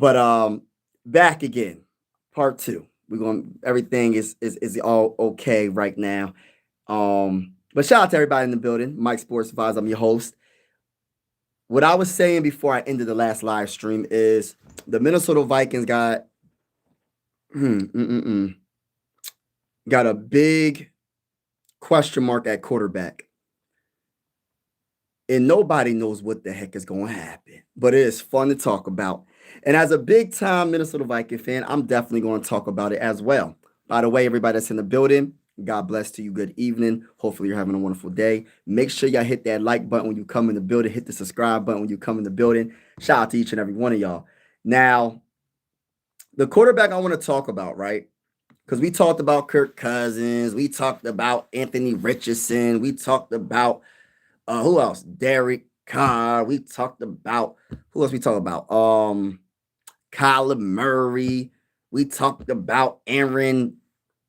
But back again, part two. We're going everything is all okay right now. But shout out to everybody in the building. Mike Sports Vibes, I'm your host. What I was saying before I ended the last live stream is the Minnesota Vikings got a big question mark at quarterback. And nobody knows what the heck is going to happen. But it is fun to talk about. And as a big time Minnesota Viking fan, I'm definitely going to talk about it as well. By the way, everybody that's in the building, God bless to you. Good evening. Hopefully you're having a wonderful day. Make sure y'all hit that like button when you come in the building. Hit the subscribe button when you come in the building. Shout out to each and every one of y'all. Now, the quarterback I want to talk about, right? Because we talked about Kirk Cousins. We talked about Anthony Richardson. We talked about who else? Derek Carr. We talked about who else we talked about? Kyler Murray. We talked about Aaron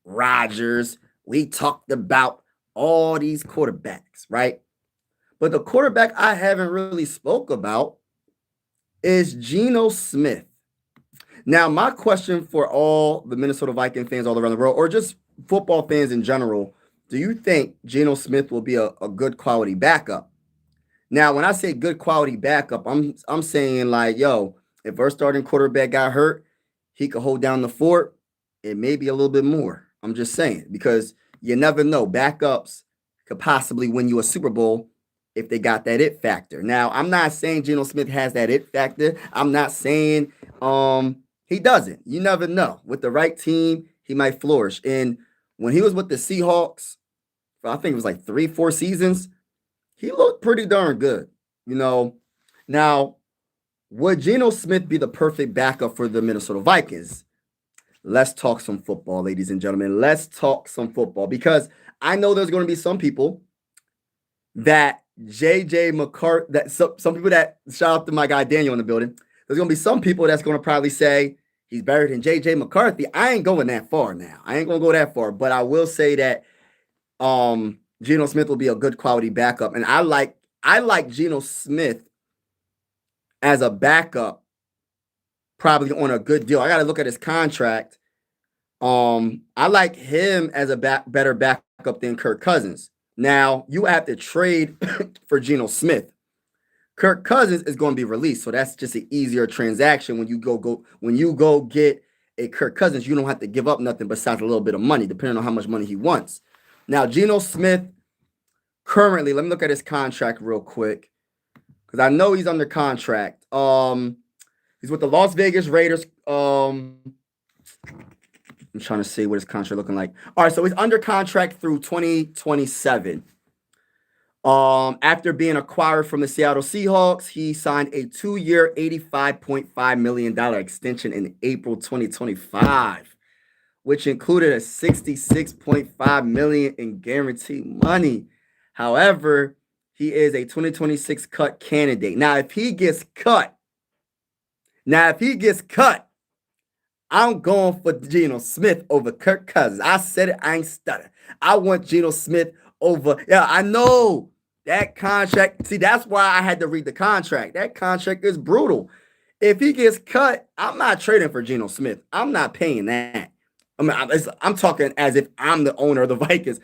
Rodgers. We talked about all these quarterbacks, right? But the quarterback I haven't really spoke about is Geno Smith. Now, my question for all the Minnesota Viking fans all around the world, or just football fans in general, do you think Geno Smith will be a good quality backup? Now, when I say good quality backup, I'm saying like, yo, if our starting quarterback got hurt, he could hold down the fort and maybe a little bit more. I'm just saying, because you never know. Backups could possibly win you a Super Bowl if they got that it factor. Now, I'm not saying Geno Smith has that it factor. I'm not saying he doesn't. You never know. With the right team, he might flourish. And when he was with the Seahawks, I think it was like 3-4 seasons, he looked pretty darn good. Now, would Geno Smith be the perfect backup for the Minnesota Vikings? Let's talk some football, ladies and gentlemen. Let's talk some football, because I know there's going to be some people that JJ McCarthy, that some people that, shout out to my guy Daniel in the building, there's going to be some people that's going to probably say he's better than JJ McCarthy. I ain't going that far now. I ain't going to go that far, but I will say that Geno Smith will be a good quality backup. And I like Geno Smith as a backup, probably on a good deal. I got to look at his contract. I like him as a better backup than Kirk Cousins. Now, you have to trade for Geno Smith. Kirk Cousins is going to be released, so that's just an easier transaction. When you go get a Kirk Cousins, you don't have to give up nothing besides a little bit of money, depending on how much money he wants. Now, Geno Smith, currently, let me look at his contract real quick, because I know he's under contract. He's with the Las Vegas Raiders. I'm trying to see what his contract looking like. All right, so he's under contract through 2027. After being acquired from the Seattle Seahawks, he signed a 2-year, $85.5 million extension in April 2025, which included a $66.5 million in guaranteed money. However, he is a 2026 cut candidate. Now, if he gets cut, I'm going for Geno Smith over Kirk Cousins. I said it, I ain't stutter. I want Geno Smith over. Yeah, I know that contract. See, that's why I had to read the contract. That contract is brutal. If he gets cut, I'm not trading for Geno Smith. I'm not paying that. I'm talking as if I'm the owner of the Vikings.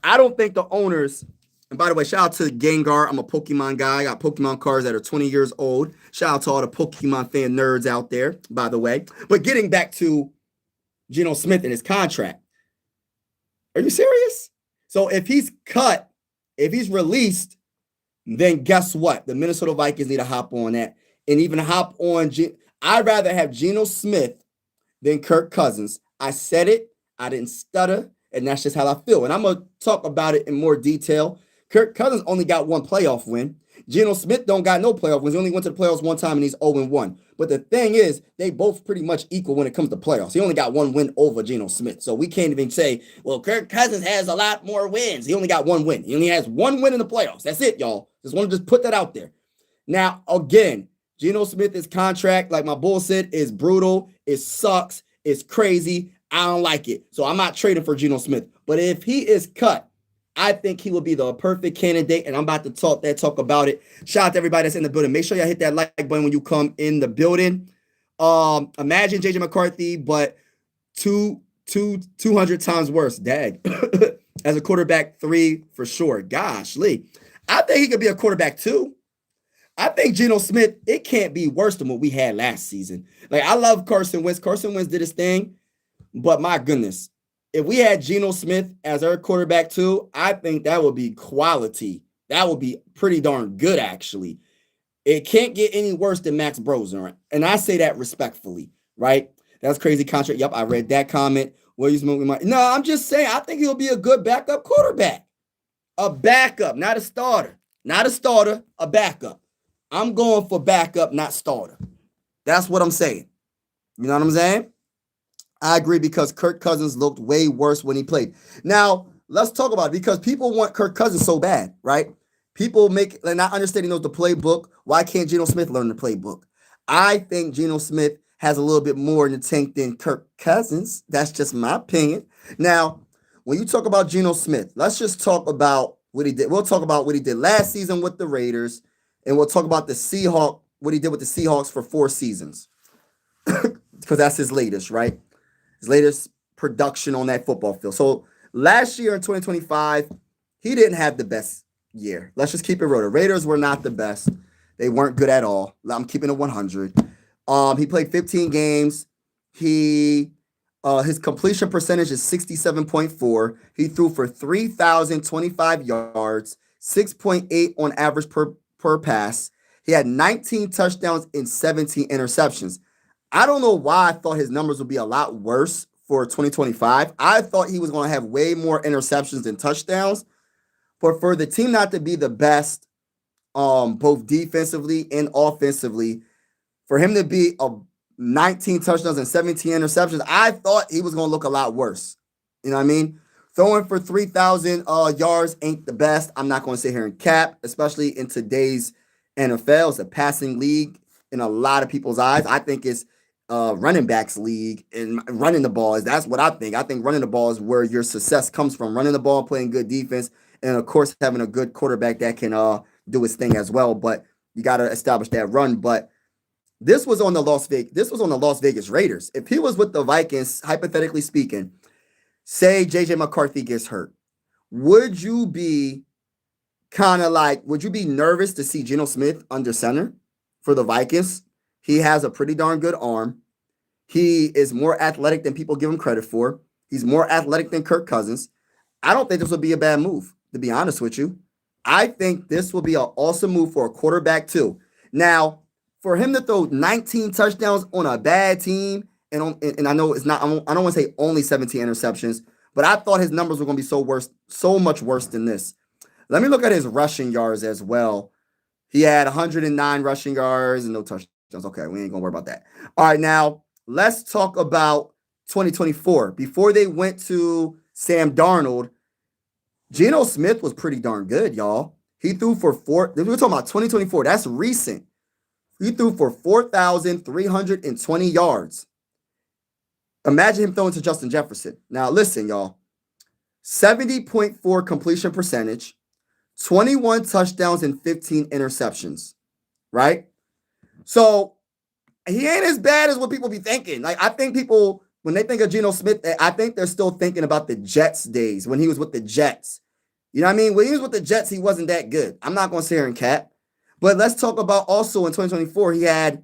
I don't think the owners. And by the way, shout out to Gengar. I'm a Pokemon guy. I got Pokemon cards that are 20 years old. Shout out to all the Pokemon fan nerds out there, by the way. But getting back to Geno Smith and his contract. Are you serious? So if he's cut, if he's released, then guess what? The Minnesota Vikings need to hop on that and even hop on. I'd rather have Geno Smith than Kirk Cousins. I said it. I didn't stutter. And that's just how I feel. And I'm going to talk about it in more detail. Kirk Cousins only got one playoff win. Geno Smith don't got no playoff wins. He only went to the playoffs one time, and he's 0-1. But the thing is, they both pretty much equal when it comes to playoffs. He only got one win over Geno Smith. So we can't even say, well, Kirk Cousins has a lot more wins. He only got one win. He only has one win in the playoffs. That's it, y'all. Just want to put that out there. Now, again, Geno Smith's contract, like my bull said, is brutal. It sucks. It's crazy. I don't like it. So I'm not trading for Geno Smith. But if he is cut, I think he will be the perfect candidate, and I'm about to talk about it. Shout out to everybody that's in the building. Make sure y'all hit that like button when you come in the building. Imagine JJ McCarthy, but 200 times worse. Dag. As a quarterback 3 for sure. Gosh, Lee. I think he could be a quarterback 2. I think Geno Smith, it can't be worse than what we had last season. Like, I love Carson Wentz. Carson Wentz did his thing, but my goodness, if we had Geno Smith as our quarterback 2, I think that would be quality. That would be pretty darn good, actually. It can't get any worse than Max Brosen, and I say that respectfully, right? That's crazy contract. Yep, I read that comment. No, I'm just saying, I think he'll be a good backup quarterback. A backup, not a starter. Not a starter, a backup. I'm going for backup, not starter. That's what I'm saying. You know what I'm saying? I agree because Kirk Cousins looked way worse when he played. Now, let's talk about it because people want Kirk Cousins so bad, right? People they're not understanding the playbook. Why can't Geno Smith learn the playbook? I think Geno Smith has a little bit more in the tank than Kirk Cousins. That's just my opinion. Now, when you talk about Geno Smith, let's just talk about what he did. We'll talk about what he did last season with the Raiders, and we'll talk about what he did with the Seahawks for 4 seasons. Because that's his latest, right? His latest production on that football field. So last year in 2025, he didn't have the best year. Let's just keep it real. The Raiders were not the best. They weren't good at all. I'm keeping it 100. He played 15 games. His completion percentage is 67.4. He threw for 3,025 yards, 6.8 on average per pass. He had 19 touchdowns and 17 interceptions. I don't know why I thought his numbers would be a lot worse for 2025. I thought he was going to have way more interceptions than touchdowns. But for the team not to be the best, both defensively and offensively, for him to be 19 touchdowns and 17 interceptions, I thought he was going to look a lot worse. You know what I mean? Throwing for 3,000 yards ain't the best. I'm not going to sit here and cap, especially in today's NFL. It's a passing league in a lot of people's eyes. I think it's running backs league, and running the ball that's what I think. I think running the ball is where your success comes from. Running the ball, playing good defense, and of course having a good quarterback that can do his thing as well. But you got to establish that run. But this was on the Las Vegas Raiders. If he was with the Vikings, hypothetically speaking, say JJ McCarthy gets hurt, would you be nervous to see Geno Smith under center for the Vikings? He has a pretty darn good arm. He is more athletic than people give him credit for. He's more athletic than Kirk Cousins. I don't think this would be a bad move, to be honest with you. I think this will be an awesome move for a quarterback too. Now, for him to throw 19 touchdowns on a bad team, and I know it's not, I don't want to say only 17 interceptions, but I thought his numbers were going to be so much worse than this. Let me look at his rushing yards as well. He had 109 rushing yards and no touchdowns. Okay, we ain't going to worry about that. All right, now let's talk about 2024. Before they went to Sam Darnold, Geno Smith was pretty darn good, y'all. He threw for we're talking about 2024. That's recent. He threw for 4,320 yards. Imagine him throwing to Justin Jefferson. Now, listen, y'all. 70.4 completion percentage, 21 touchdowns and 15 interceptions, right? So he ain't as bad as what people be thinking. Like, I think people, when they think of Geno Smith, I think they're still thinking about the Jets days when he was with the Jets. You know what I mean? When he was with the Jets, he wasn't that good. I'm not going to sit here and cap. But let's talk about also in 2024, he had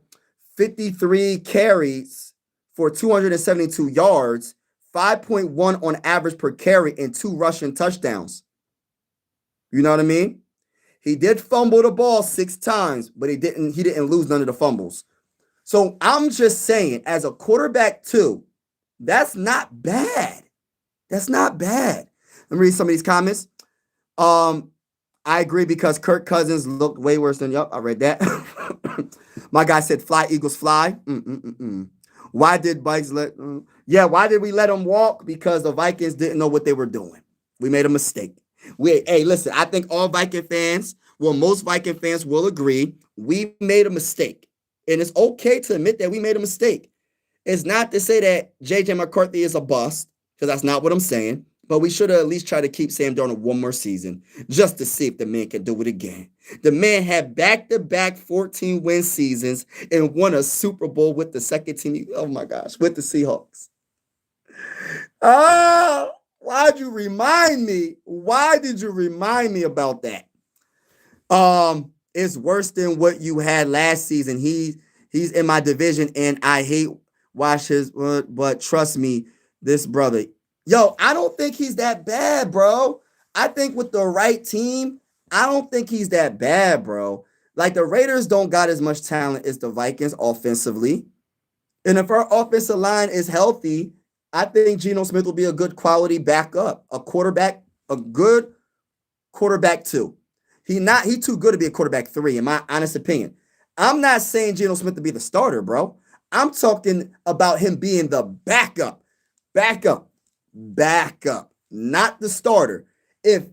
53 carries for 272 yards, 5.1 on average per carry, and 2 rushing touchdowns. You know what I mean? He did fumble the ball 6 times, but he didn't lose none of the fumbles. So I'm just saying, as a quarterback too, that's not bad. That's not bad. Let me read some of these comments. I agree because Kirk Cousins looked way worse than, I read that. My guy said, fly, Eagles, fly. Why did why did we let him walk? Because the Vikings didn't know what they were doing. We made a mistake. Hey, listen, I think most Viking fans will agree, we made a mistake. And it's okay to admit that we made a mistake. It's not to say that JJ McCarthy is a bust, because that's not what I'm saying. But we should have at least tried to keep Sam Darnold one more season just to see if the man could do it again. The man had back-to-back 14-win seasons and won a Super Bowl with the second team. Oh my gosh, with the Seahawks. Oh, why'd you remind me? Why did you remind me about that? It's worse than what you had last season. He's in my division, and I hate watch his. But trust me, this brother, yo, I don't think he's that bad, bro. I think with the right team, I don't think he's that bad, bro. Like the Raiders don't got as much talent as the Vikings offensively, and if our offensive line is healthy, I think Geno Smith will be a good quality backup, a good quarterback too. He too good to be a quarterback 3, in my honest opinion. I'm not saying Geno Smith to be the starter, bro. I'm talking about him being the backup, not the starter. If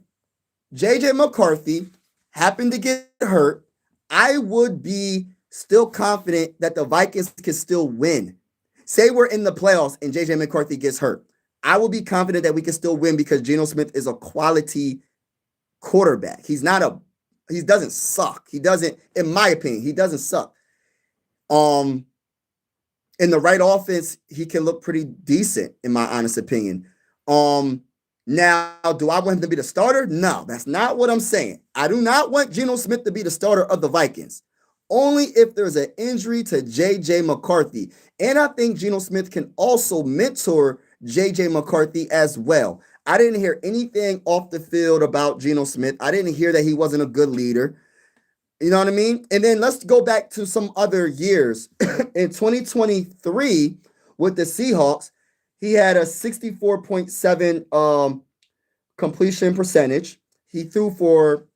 JJ McCarthy happened to get hurt, I would be still confident that the Vikings can still win. Say we're in the playoffs and JJ McCarthy gets hurt. I will be confident that we can still win because Geno Smith is a quality quarterback. He doesn't suck. He doesn't, in my opinion, he doesn't suck. In the right offense, he can look pretty decent, in my honest opinion. Now, do I want him to be the starter? No, that's not what I'm saying. I do not want Geno Smith to be the starter of the Vikings. Only if there's an injury to J.J. McCarthy. And I think Geno Smith can also mentor J.J. McCarthy as well. I didn't hear anything off the field about Geno Smith. I didn't hear that he wasn't a good leader. You know what I mean? And then let's go back to some other years. In 2023, with the Seahawks, he had a 64.7 completion percentage. He threw for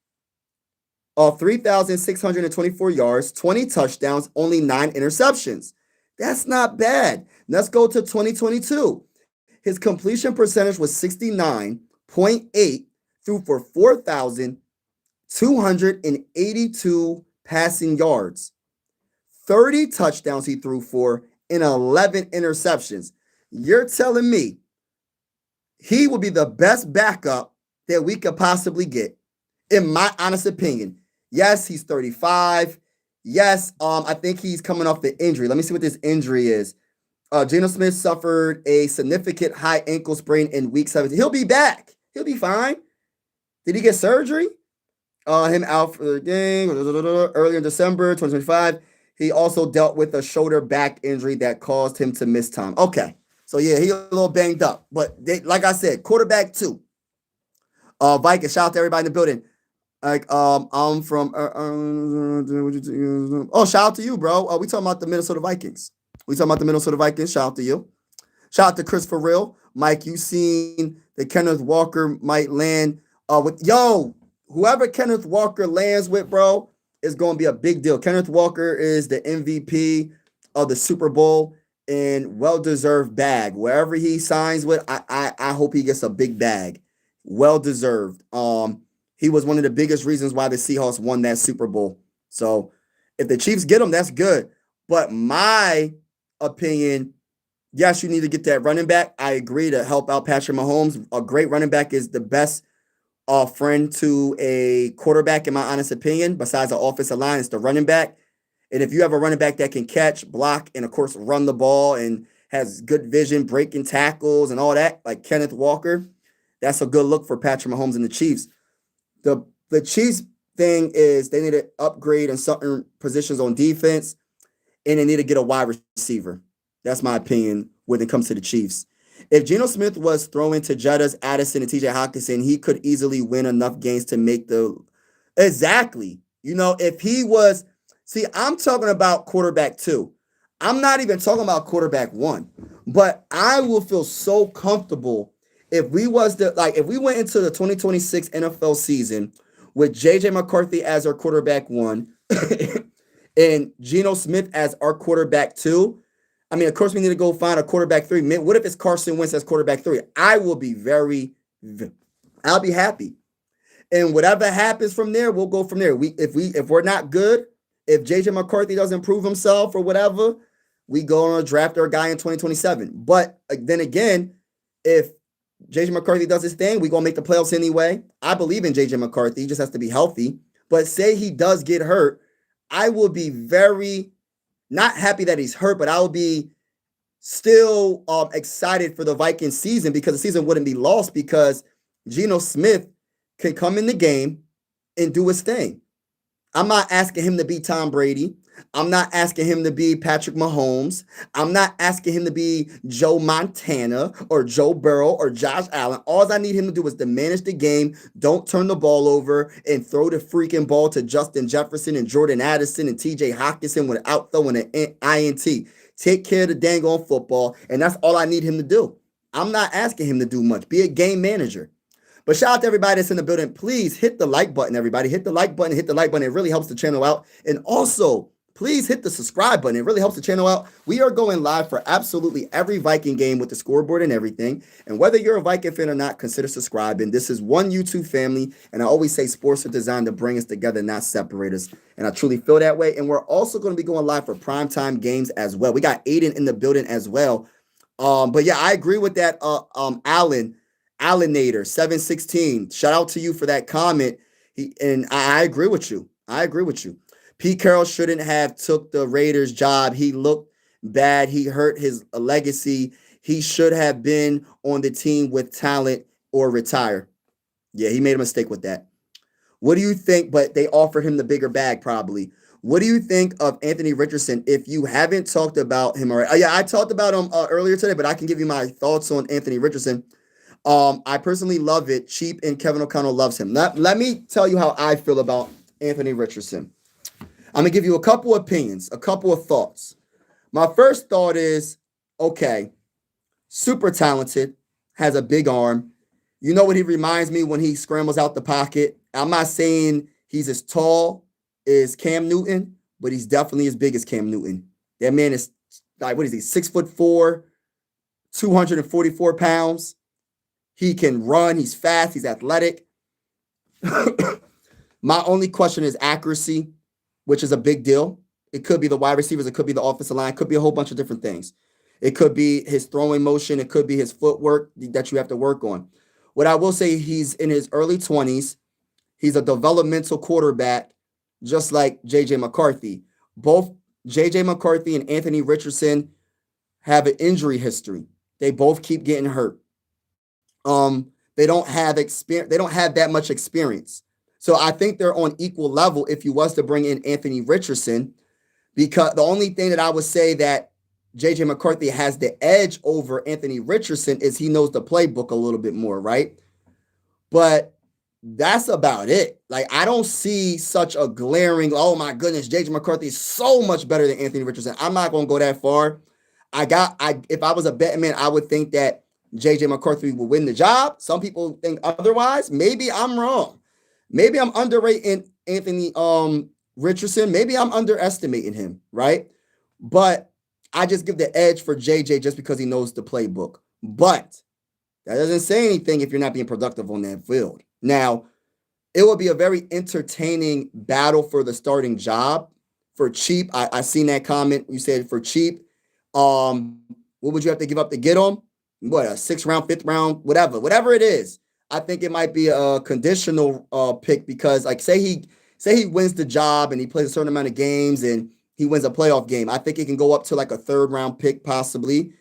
3,624 yards, 20 touchdowns, only 9 interceptions. That's not bad. Let's go to 2022. His completion percentage was 69.8, threw for 4,282 passing yards, 30 touchdowns he threw for, and 11 interceptions. You're telling me he will be the best backup that we could possibly get, in my honest opinion. Yes, he's 35. Yes, I think he's coming off the injury. Let me see what this injury is. Geno Smith suffered a significant high ankle sprain in week 17. He'll be back. He'll be fine. Did he get surgery? Him out for the game earlier in December 2025. He also dealt with a shoulder back injury that caused him to miss time. Okay. So, yeah, he's a little banged up. But like I said, quarterback 2. Vikings, shout out to everybody in the building. Like, I'm from shout out to you, bro. We talking about the Minnesota Vikings. Shout out to you. Shout out to Chris for real. Mike, you seen that Kenneth Walker might land with whoever Kenneth Walker lands with, bro, is going to be a big deal. Kenneth Walker is the MVP of the Super Bowl and well-deserved bag. Wherever he signs with, I hope he gets a big bag. Well-deserved. He was one of the biggest reasons why the Seahawks won that Super Bowl. So if the Chiefs get him, that's good. But my opinion, yes, you need to get that running back. I agree to help out Patrick Mahomes. A great running back is the best friend to a quarterback, in my honest opinion. Besides the offensive line, it's the running back. And if you have a running back that can catch, block, and, of course, run the ball and has good vision, breaking tackles and all that, like Kenneth Walker, that's a good look for Patrick Mahomes and the Chiefs. The Chiefs thing is they need to upgrade in certain positions on defense, and they need to get a wide receiver. That's my opinion when it comes to the Chiefs. If Geno Smith was throwing to Jettas, Addison, and TJ Hawkinson, he could easily win enough games to make the – exactly. If he was – see, I'm talking about quarterback 2. I'm not even talking about quarterback 1. But I will feel so comfortable if we went into the 2026 NFL season with J.J. McCarthy as our quarterback 1 and Geno Smith as our quarterback 2. I mean, of course, we need to go find a quarterback 3. What if it's Carson Wentz as quarterback 3? I will be I'll be happy. And whatever happens from there, we'll go from there. If we're not good, if J.J. McCarthy doesn't prove himself or whatever, we go on a draft our guy in 2027. But then again, if JJ McCarthy does his thing. We're going to make the playoffs anyway. I believe in JJ McCarthy. He just has to be healthy. But say he does get hurt, I will be very not happy that he's hurt, but I will be still excited for the Vikings season because the season wouldn't be lost because Geno Smith can come in the game and do his thing. I'm not asking him to be Tom Brady. I'm not asking him to be Patrick Mahomes. I'm not asking him to be Joe Montana or Joe Burrow or Josh Allen. All I need him to do is to manage the game, don't turn the ball over, and throw the freaking ball to Justin Jefferson and Jordan Addison and TJ Hockenson without throwing an INT. Take care of the dang on football, and that's all I need him to do. I'm not asking him to do much. Be a game manager. But shout out to everybody that's in the building. Please hit the like button, everybody. Hit the like button. Hit the like button. It really helps the channel out. And also, please hit the subscribe button. It really helps the channel out. We are going live for absolutely every Viking game with the scoreboard and everything. And whether you're a Viking fan or not, consider subscribing. This is one YouTube family. And I always say sports are designed to bring us together, not separate us. And I truly feel that way. And we're also going to be going live for primetime games as well. We got Aiden in the building as well. But yeah, I agree with that. Allenator 716. Shout out to you for that comment. I agree with you. I agree with you. Pete Carroll shouldn't have took the Raiders job. He looked bad. He hurt his legacy. He should have been on the team with talent or retire. Yeah, he made a mistake with that. What do you think? But they offered him the bigger bag probably. What do you think of Anthony Richardson? If you haven't talked about him already. Yeah, I talked about him earlier today, but I can give you my thoughts on Anthony Richardson. I personally love it. Cheap and Kevin O'Connell loves him. Let me tell you how I feel about Anthony Richardson. I'm going to give you a couple opinions, a couple of thoughts. My first thought is, okay, super talented, has a big arm. You know what he reminds me when he scrambles out the pocket? I'm not saying he's as tall as Cam Newton, but he's definitely as big as Cam Newton. That man is, like, what is he, 6'4", 244 pounds. He can run. He's fast. He's athletic. My only question is accuracy, which is a big deal. It could be the wide receivers. It could be the offensive line. It could be a whole bunch of different things. It could be his throwing motion. It could be his footwork that you have to work on. What I will say, he's in his early 20s. He's a developmental quarterback, just like J.J. McCarthy. Both J.J. McCarthy and Anthony Richardson have an injury history. They both keep getting hurt. They don't have experience. They don't have that much experience. So I think they're on equal level if you was to bring in Anthony Richardson, because the only thing that I would say that J.J. McCarthy has the edge over Anthony Richardson is he knows the playbook a little bit more, right? But that's about it. Like, I don't see such a glaring, oh my goodness, J.J. McCarthy is so much better than Anthony Richardson. I'm not going to go that far. If I was a betting man, I would think that J.J. McCarthy will win the job. Some people think otherwise. Maybe I'm wrong. Maybe I'm underrating Anthony Richardson. Maybe I'm underestimating him, right? But I just give the edge for JJ just because he knows the playbook. But that doesn't say anything if you're not being productive on that field. Now, it will be a very entertaining battle for the starting job for cheap. I seen that comment. You said for cheap. What would you have to give up to get him? What, a 6th round, 5th round, whatever it is. I think it might be a conditional pick because, like, say he wins the job and he plays a certain amount of games and he wins a playoff game. I think it can go up to like a 3rd round pick possibly.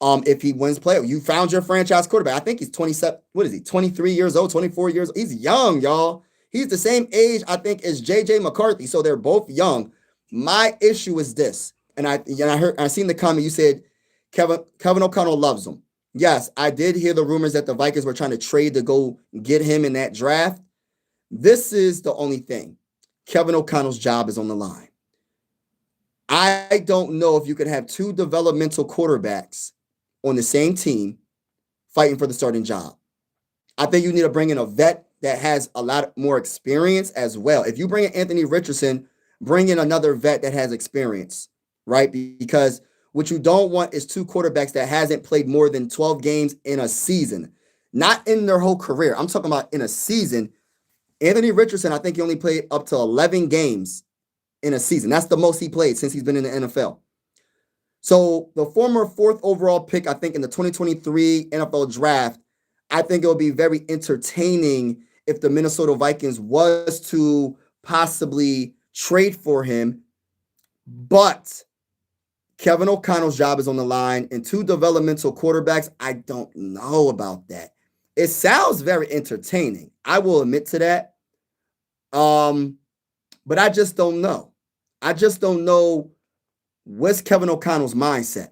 If he wins playoff, you found your franchise quarterback. I think he's 27. What is he? 23 years old, 24 years old. He's young, y'all. He's the same age, I think, as J.J. McCarthy. So they're both young. My issue is this, and I seen the comment you said Kevin O'Connell loves him. Yes, I did hear the rumors that the Vikings were trying to trade to go get him in that draft. This is the only thing. Kevin O'Connell's job is on the line. I don't know if you could have 2 developmental quarterbacks on the same team fighting for the starting job. I think you need to bring in a vet that has a lot more experience as well. If you bring in Anthony Richardson, bring in another vet that has experience, right? Because what you don't want is 2 quarterbacks that hasn't played more than 12 games in a season, not in their whole career. I'm talking about in a season. Anthony Richardson, I think he only played up to 11 games in a season. That's the most he played since he's been in the NFL. So the former 4th overall pick, I think in the 2023 NFL draft, I think it would be very entertaining if the Minnesota Vikings was to possibly trade for him, but Kevin O'Connell's job is on the line, and two developmental quarterbacks. I don't know about that. It sounds very entertaining. I will admit to that. But I just don't know. I just don't know what's Kevin O'Connell's mindset.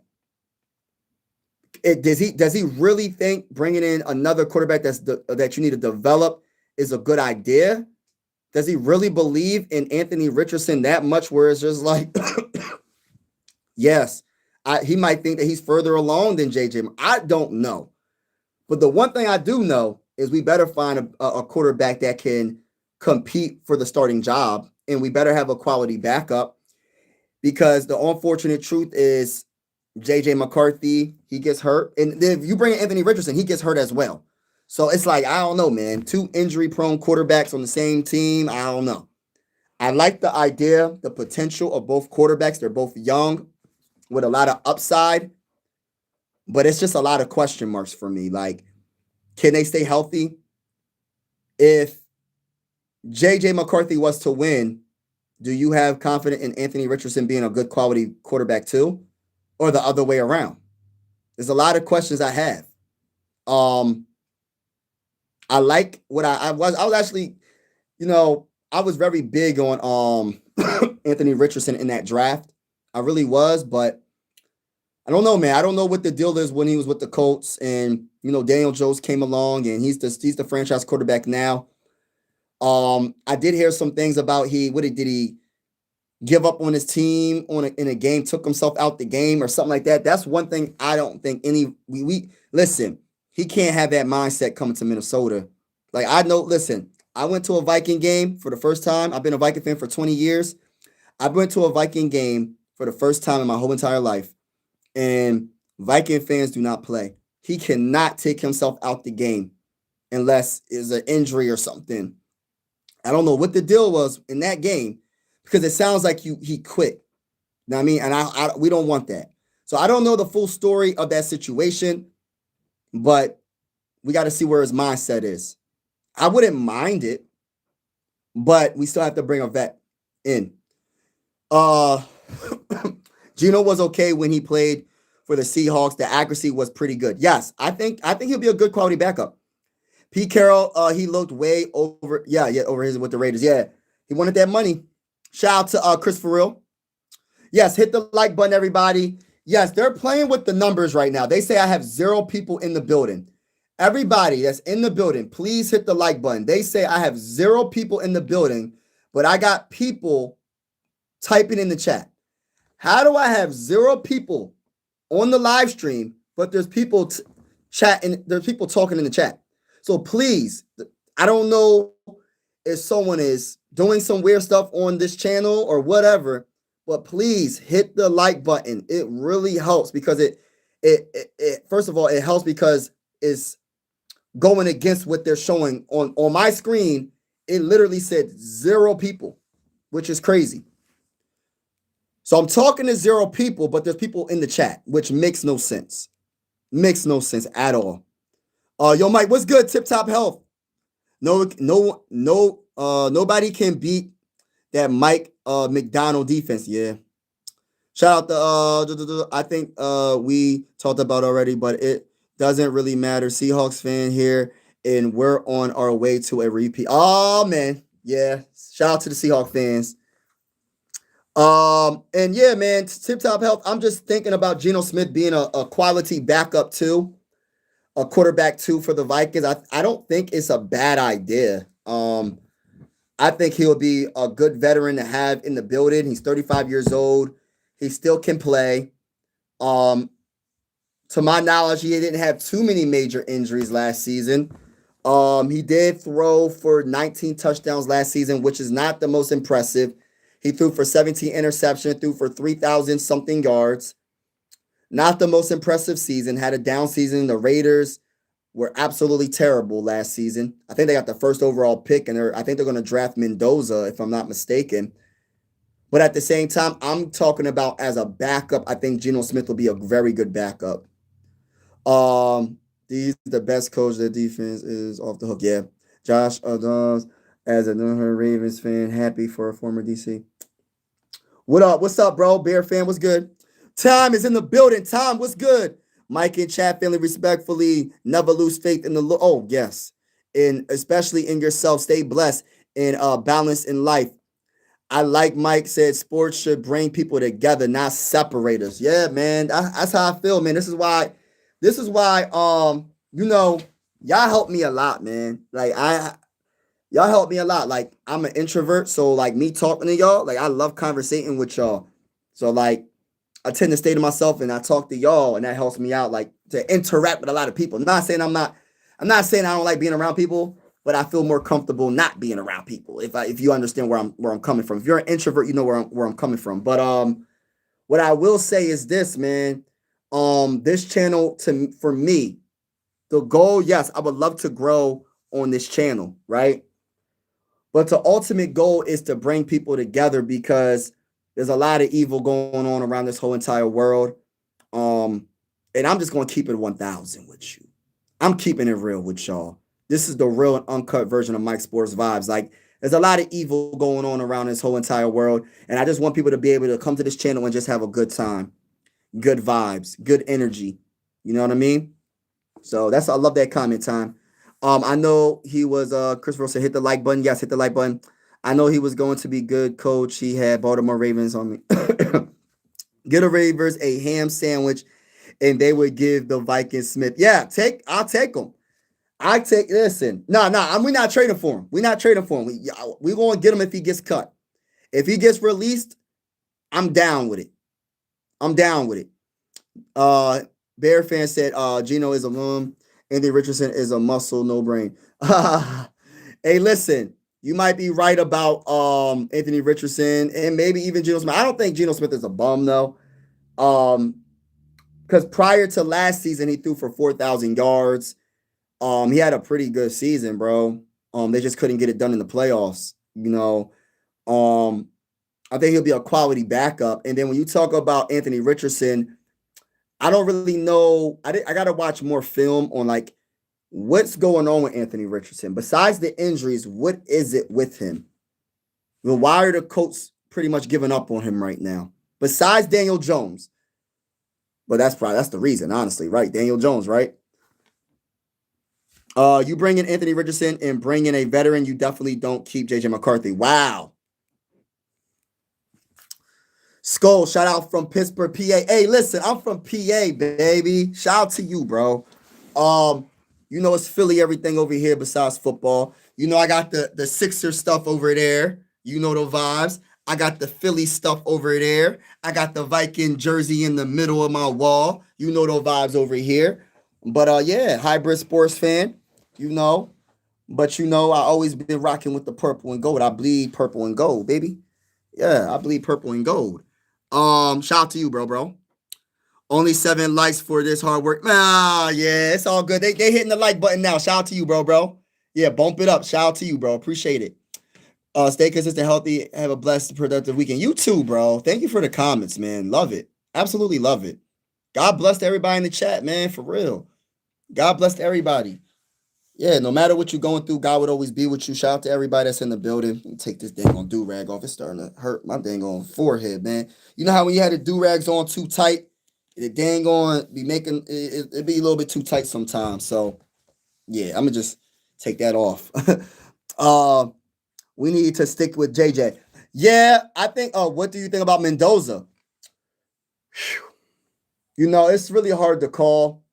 Does he really think bringing in another quarterback that you need to develop is a good idea? Does he really believe in Anthony Richardson that much? Where it's just like, yes, he might think that he's further along than JJ. I don't know, but the one thing I do know is we better find a quarterback that can compete for the starting job, and we better have a quality backup, because the unfortunate truth is JJ McCarthy, he gets hurt. And if you bring in Anthony Richardson, he gets hurt as well. So it's like, I don't know, man. Two injury-prone quarterbacks on the same team. I don't know. I like the idea, the potential of both quarterbacks. They're both young with a lot of upside, but it's just a lot of question marks for me. Like, can they stay healthy? If JJ McCarthy was to win, do you have confidence in Anthony Richardson being a good quality quarterback too? Or the other way around? There's a lot of questions I have. I like what I was actually, I was very big on Anthony Richardson in that draft. I really was, but I don't know, man. I don't know what the deal is when he was with the Colts, and Daniel Jones came along, and he's the franchise quarterback now. I did hear some things about did he give up on his team in a game, took himself out the game or something like that. That's one thing I don't think we listen, he can't have that mindset coming to Minnesota. Like, I went to a Viking game for the first time. I've been a Viking fan for 20 years. I went to a Viking game for the first time in my whole entire life, and Viking fans do not play. He cannot take himself out the game unless it's an injury or something. I don't know what the deal was in that game, because it sounds like he quit. You know what I mean? And we don't want that. So I don't know the full story of that situation, but we got to see where his mindset is. I wouldn't mind it, but we still have to bring a vet in. Geno was okay when he played for the Seahawks. The accuracy was pretty good. Yes, I think he'll be a good quality backup. Pete Carroll, he looked way over, over his with the Raiders. Yeah, he wanted that money. Shout out to Chris Farrell. Yes, hit the like button, everybody. Yes, they're playing with the numbers right now. They say I have 0 people in the building. Everybody that's in the building, please hit the like button. They say I have 0 people in the building, but I got people typing in the chat. How do I have 0 people on the live stream, but there's people chatting, there's people talking in the chat? So please, I don't know if someone is doing some weird stuff on this channel or whatever, but please hit the like button. It really helps, because it first of all, it helps because it's going against what they're showing on my screen. It literally said 0 people, which is crazy. So I'm talking to 0 people, but there's people in the chat, which makes no sense. Makes no sense at all. Yo, Mike, what's good? Tip Top Health. Nobody can beat that Mike McDonald defense. Yeah. Shout out to I think we talked about already, but it doesn't really matter. Seahawks fan here, and we're on our way to a repeat. Oh man, yeah. Shout out to the Seahawks fans. And yeah, man, Tip Top Health. I'm just thinking about Geno Smith being a quality backup too, a quarterback too for the Vikings. I don't think it's a bad idea. I think he'll be a good veteran to have in the building. He's 35 years old. He still can play. To my knowledge, he didn't have too many major injuries last season. He did throw for 19 touchdowns last season, which is not the most impressive. He threw for 17 interceptions, threw for 3,000 something yards. Not the most impressive season. Had a down season. The Raiders were absolutely terrible last season. I think they got the first overall pick, and I think they're going to draft Mendoza, if I'm not mistaken. But at the same time, I'm talking about as a backup. I think Geno Smith will be a very good backup. He's the best coach. The defense is off the hook. Yeah. Josh Adams, as a Ravens fan, happy for a former DC. What up? What's up, bro? Bear fan, what's good? Tom is in the building. Tom, what's good? Mike and chat family, respectfully, never lose faith in the Lord. Oh, yes. And especially in yourself. Stay blessed and balanced in life. I like Mike said sports should bring people together, not separate us. Yeah, man. That's how I feel, man. This is why, y'all help me a lot, man. Y'all help me a lot. Like, I'm an introvert, so like me talking to y'all, like I love conversating with y'all. So like I tend to stay to myself and I talk to y'all, and that helps me out, like to interact with a lot of people. I'm not saying I don't like being around people, but I feel more comfortable not being around people. If you understand where I'm coming from. If you're an introvert, you know where I'm coming from. But what I will say is this, man. This channel for me, the goal, yes, I would love to grow on this channel, right? But the ultimate goal is to bring people together because there's a lot of evil going on around this whole entire world. And I'm just going to keep it 1,000 with you. I'm keeping it real with y'all. This is the real and uncut version of Mike Sports Vibes. Like, there's a lot of evil going on around this whole entire world. And I just want people to be able to come to this channel and just have a good time, good vibes, good energy. You know what I mean? So I love that comment time. I know he was Chris Rose said hit the like button. Yes, hit the like button. I know he was going to be good coach. He had Baltimore Ravens on me. Get a Ravens a ham sandwich, and they would give the Vikings Smith. Yeah, I'll take them. Listen. No, we're not trading for him. We're not trading for him. We're going to get him if he gets cut. If he gets released, I'm down with it. I'm down with it. Bear fan said Geno is a mom. Anthony Richardson is a muscle, no brain. Hey, listen, you might be right about Anthony Richardson and maybe even Geno Smith. I don't think Geno Smith is a bum though. Because prior to last season, he threw for 4,000 yards. He had a pretty good season, bro. They just couldn't get it done in the playoffs. I think he'll be a quality backup. And then when you talk about Anthony Richardson, I don't really know. I got to watch more film on like what's going on with Anthony Richardson. Besides the injuries, what is it with him? Well, why are the Colts pretty much giving up on him right now? Besides Daniel Jones. But that's the reason, honestly, right? Daniel Jones, right? You bring in Anthony Richardson and bring in a veteran, you definitely don't keep JJ McCarthy. Wow. Skull, shout out from Pittsburgh, PA. Hey, listen, I'm from PA, baby. Shout out to you, bro. It's Philly everything over here besides football. I got the Sixer stuff over there. You know the vibes. I got the Philly stuff over there. I got the Viking jersey in the middle of my wall. You know the vibes over here. But yeah, hybrid sports fan. But I always been rocking with the purple and gold. I bleed purple and gold, baby. Yeah, I bleed purple and gold. Shout out to you, bro. Only 7 likes for this hard work. Yeah, it's all good. They hitting the like button now. Shout out to you, bro. Yeah, bump it up. Shout out to you, bro. Appreciate it. Stay consistent, healthy, have a blessed, productive weekend. You too, bro. Thank you for the comments, man. Love it. Absolutely love it. God bless to everybody in the chat, man. For real. God bless to everybody. Yeah, no matter what you're going through, God would always be with you. Shout out to everybody that's in the building. Let me take this dang on do-rag off. It's starting to hurt my dang on forehead, man. You know how when you had the do-rags on too tight, it dang on be making it be a little bit too tight sometimes. So yeah, I'm gonna just take that off. We need to stick with JJ. Yeah, I think. What do you think about Mendoza? It's really hard to call.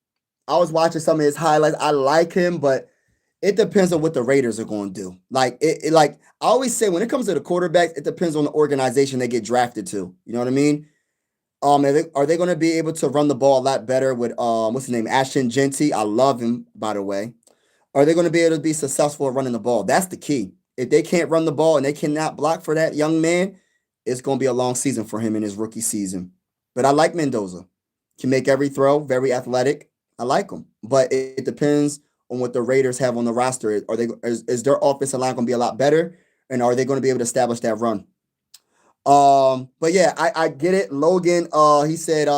I was watching some of his highlights. I like him, but it depends on what the Raiders are going to do. Like like I always say, when it comes to the quarterbacks, it depends on the organization they get drafted to. You know what I mean? Are they going to be able to run the ball a lot better with what's his name, Ashton Genty? I love him, by the way. Are they going to be able to be successful at running the ball? That's the key. If they can't run the ball and they cannot block for that young man, it's going to be a long season for him in his rookie season. But I like Mendoza. Can make every throw, very athletic. I like him. But it depends on what the Raiders have on the roster. Is their offensive line going to be a lot better? And are they going to be able to establish that run? But yeah, I get it. Logan, he said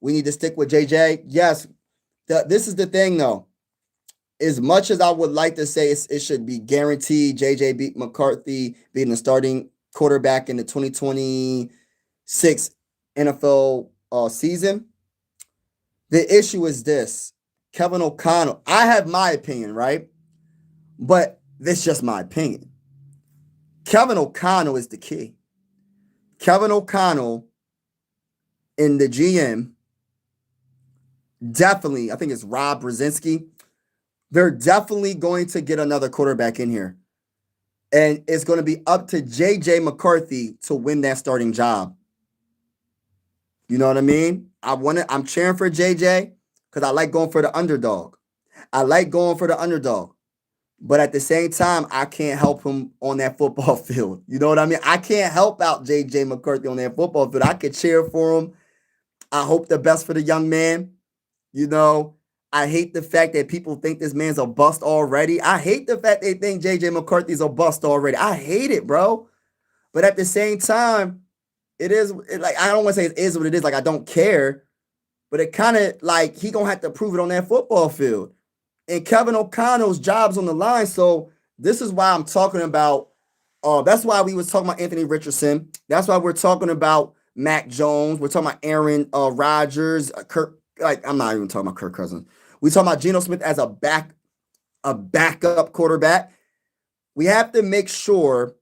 we need to stick with JJ. Yes, This is the thing, though. As much as I would like to say it should be guaranteed, JJ McCarthy being the starting quarterback in the 2026 NFL season, the issue is this. Kevin O'Connell, I have my opinion, right? But this is just my opinion. Kevin O'Connell is the key. Kevin O'Connell in the GM, definitely, I think it's Rob Brzezinski, they're definitely going to get another quarterback in here. And it's going to be up to JJ McCarthy to win that starting job. You know what I mean? I'm cheering for JJ because I like going for the underdog. But at the same time, I can't help him on that football field. You know what I mean? I can't help out JJ McCarthy on that football field. I could cheer for him. I hope the best for the young man. You know, I hate the fact that people think this man's a bust already. I hate the fact they think JJ McCarthy's a bust already. I hate it, bro. But at the same time, I don't want to say it is what it is. Like, I don't care. But it kind of like he going to have to prove it on that football field. And Kevin O'Connell's job's on the line. So this is why I'm talking about, that's why we was talking about Anthony Richardson. That's why we're talking about Mac Jones. We're talking about Aaron Rodgers, Kirk. Like, I'm not even talking about Kirk Cousins. We talking about Geno Smith as a backup quarterback. We have to make sure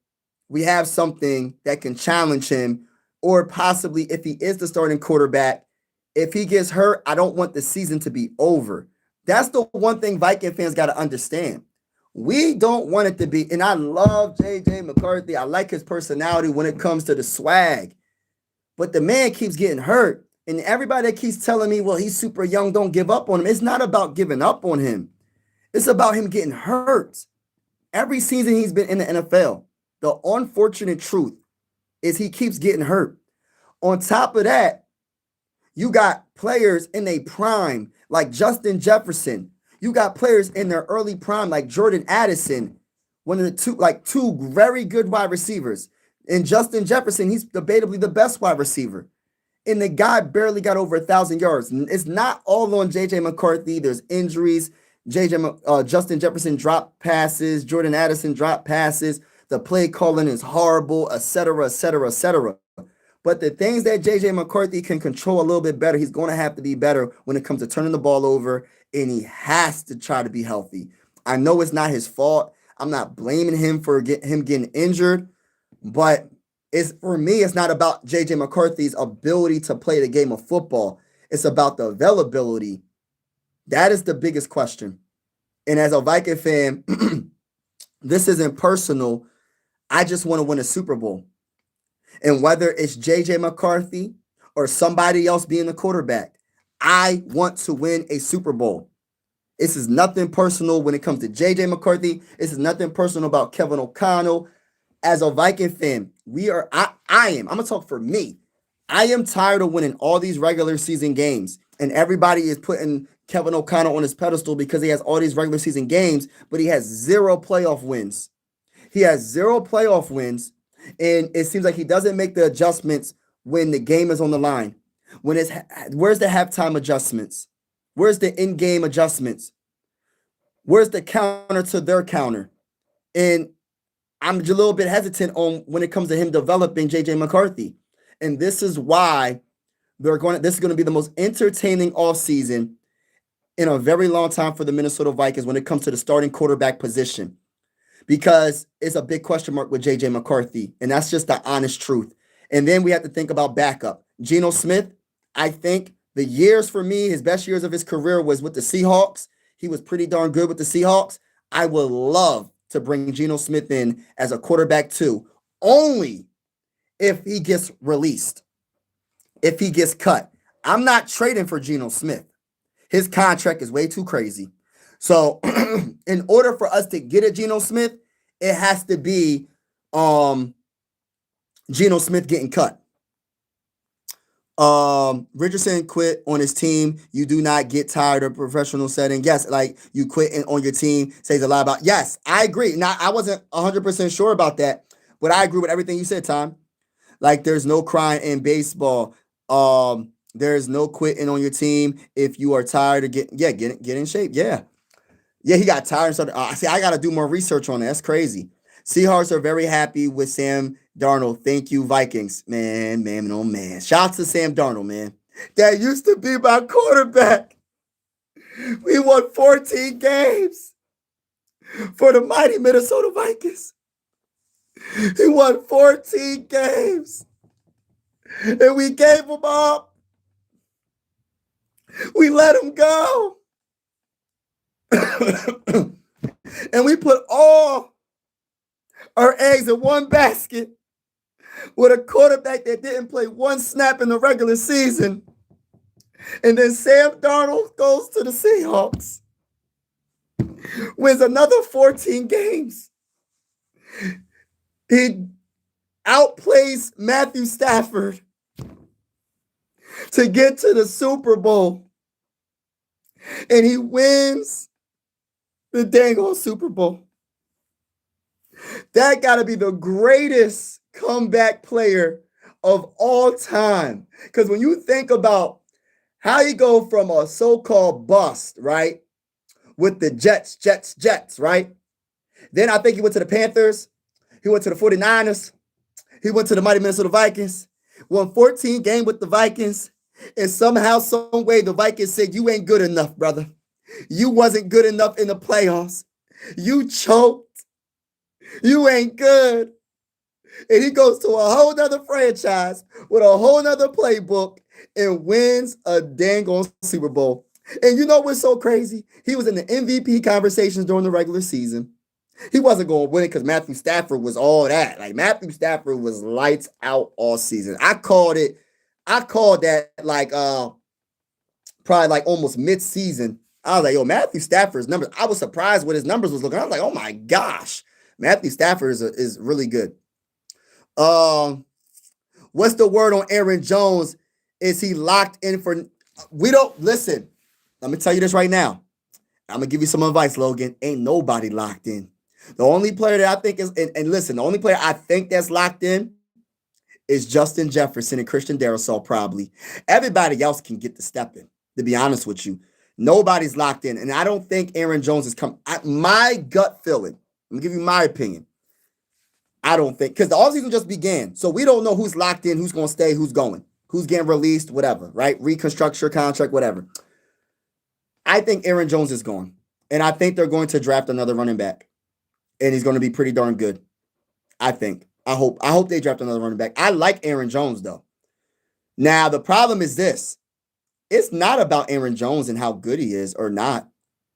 we have something that can challenge him, or possibly if he is the starting quarterback, if he gets hurt, I don't want the season to be over. That's the one thing Viking fans got to understand. We don't want it to be, and I love JJ McCarthy. I like his personality when it comes to the swag. But the man keeps getting hurt. And everybody that keeps telling me, well, he's super young, don't give up on him. It's not about giving up on him. It's about him getting hurt. Every season he's been in the NFL, the unfortunate truth is he keeps getting hurt. On top of that, you got players in their prime like Justin Jefferson. You got players in their early prime like Jordan Addison, one of the two very good wide receivers. And Justin Jefferson, he's debatably the best wide receiver. And the guy barely got over 1,000 yards. It's not all on J.J. McCarthy. There's injuries. Justin Jefferson dropped passes. Jordan Addison dropped passes. The play calling is horrible, et cetera, et cetera, et cetera. But the things that J.J. McCarthy can control a little bit better, he's going to have to be better when it comes to turning the ball over, and he has to try to be healthy. I know it's not his fault. I'm not blaming him for him getting injured, but for me, it's not about J.J. McCarthy's ability to play the game of football. It's about the availability. That is the biggest question. And as a Viking fan, this isn't personal. I just want to win a Super Bowl. And whether it's J.J. McCarthy or somebody else being the quarterback, I want to win a Super Bowl. This is nothing personal when it comes to J.J. McCarthy. This is nothing personal about Kevin O'Connell. As a Viking fan, I'm going to talk for me. I am tired of winning all these regular season games, and everybody is putting Kevin O'Connell on his pedestal because he has all these regular season games, but he has 0 playoff wins. And it seems like he doesn't make the adjustments when the game is on the line. Where's the halftime adjustments? Where's the in-game adjustments? Where's the counter to their counter? And I'm a little bit hesitant on when it comes to him developing J.J. McCarthy. And this is why this is going to be the most entertaining offseason in a very long time for the Minnesota Vikings when it comes to the starting quarterback position. Because it's a big question mark with J.J. McCarthy. And that's just the honest truth. And then we have to think about backup. Geno Smith, I think the years for me, his best years of his career was with the Seahawks. He was pretty darn good with the Seahawks. I would love to bring Geno Smith in as a quarterback too, only if he gets released, if he gets cut. I'm not trading for Geno Smith. His contract is way too crazy. So in order for us to get a Geno Smith, it has to be Geno Smith getting cut. Richardson quit on his team. You do not get tired of professional setting. Yes, like you quit on your team says a lot about. Yes, I agree. Now, I wasn't 100% sure about that, but I agree with everything you said, Tom. Like there's no crying in baseball. There's no quitting on your team if you are tired of get in shape. Yeah. Yeah, he got tired and started. See, I got to do more research on that. That's crazy. Seahawks are very happy with Sam Darnold. Thank you, Vikings. Man, oh man. Shout out to Sam Darnold, man. That used to be my quarterback. We won 14 games for the mighty Minnesota Vikings. He won 14 games. And we gave him up. We let him go. And we put all our eggs in one basket with a quarterback that didn't play one snap in the regular season. And then Sam Darnold goes to the Seahawks, wins another 14 games. He outplays Matthew Stafford to get to the Super Bowl. And he wins the dang old Super Bowl. That got to be the greatest comeback player of all time. Because when you think about how you go from a so-called bust, right, with the Jets, right? Then I think he went to the Panthers. He went to the 49ers. He went to the mighty Minnesota Vikings. Won 14 games with the Vikings. And somehow, some way, the Vikings said, you ain't good enough, brother. You wasn't good enough in the playoffs. You choked. You ain't good. And he goes to a whole nother franchise with a whole nother playbook and wins a dang on Super Bowl. And you know what's so crazy? He was in the MVP conversations during the regular season. He wasn't going to win it because Matthew Stafford was all that. Like, Matthew Stafford was lights out all season. I called that like probably like almost mid-season. I was like, yo, Matthew Stafford's numbers. I was surprised what his numbers was looking. I was like, oh my gosh. Matthew Stafford is really good. What's the word on Aaron Jones? Is he locked in for? We don't listen. Let me tell you this right now. I'm gonna give you some advice, Logan. Ain't nobody locked in. The only player that I think is, and listen, the only player I think that's locked in is Justin Jefferson and Christian Darrisaw probably. Everybody else can get the step in. To be honest with you, nobody's locked in, and I don't think Aaron Jones is coming. My gut feeling. I'm gonna give you my opinion. I don't think, because the offseason just began. So we don't know who's locked in, who's going to stay, who's going, who's getting released, whatever, right? Reconstruct your contract, whatever. I think Aaron Jones is gone. And I think they're going to draft another running back. And he's going to be pretty darn good. I think. I hope they draft another running back. I like Aaron Jones, though. Now, the problem is this. It's not about Aaron Jones and how good he is or not.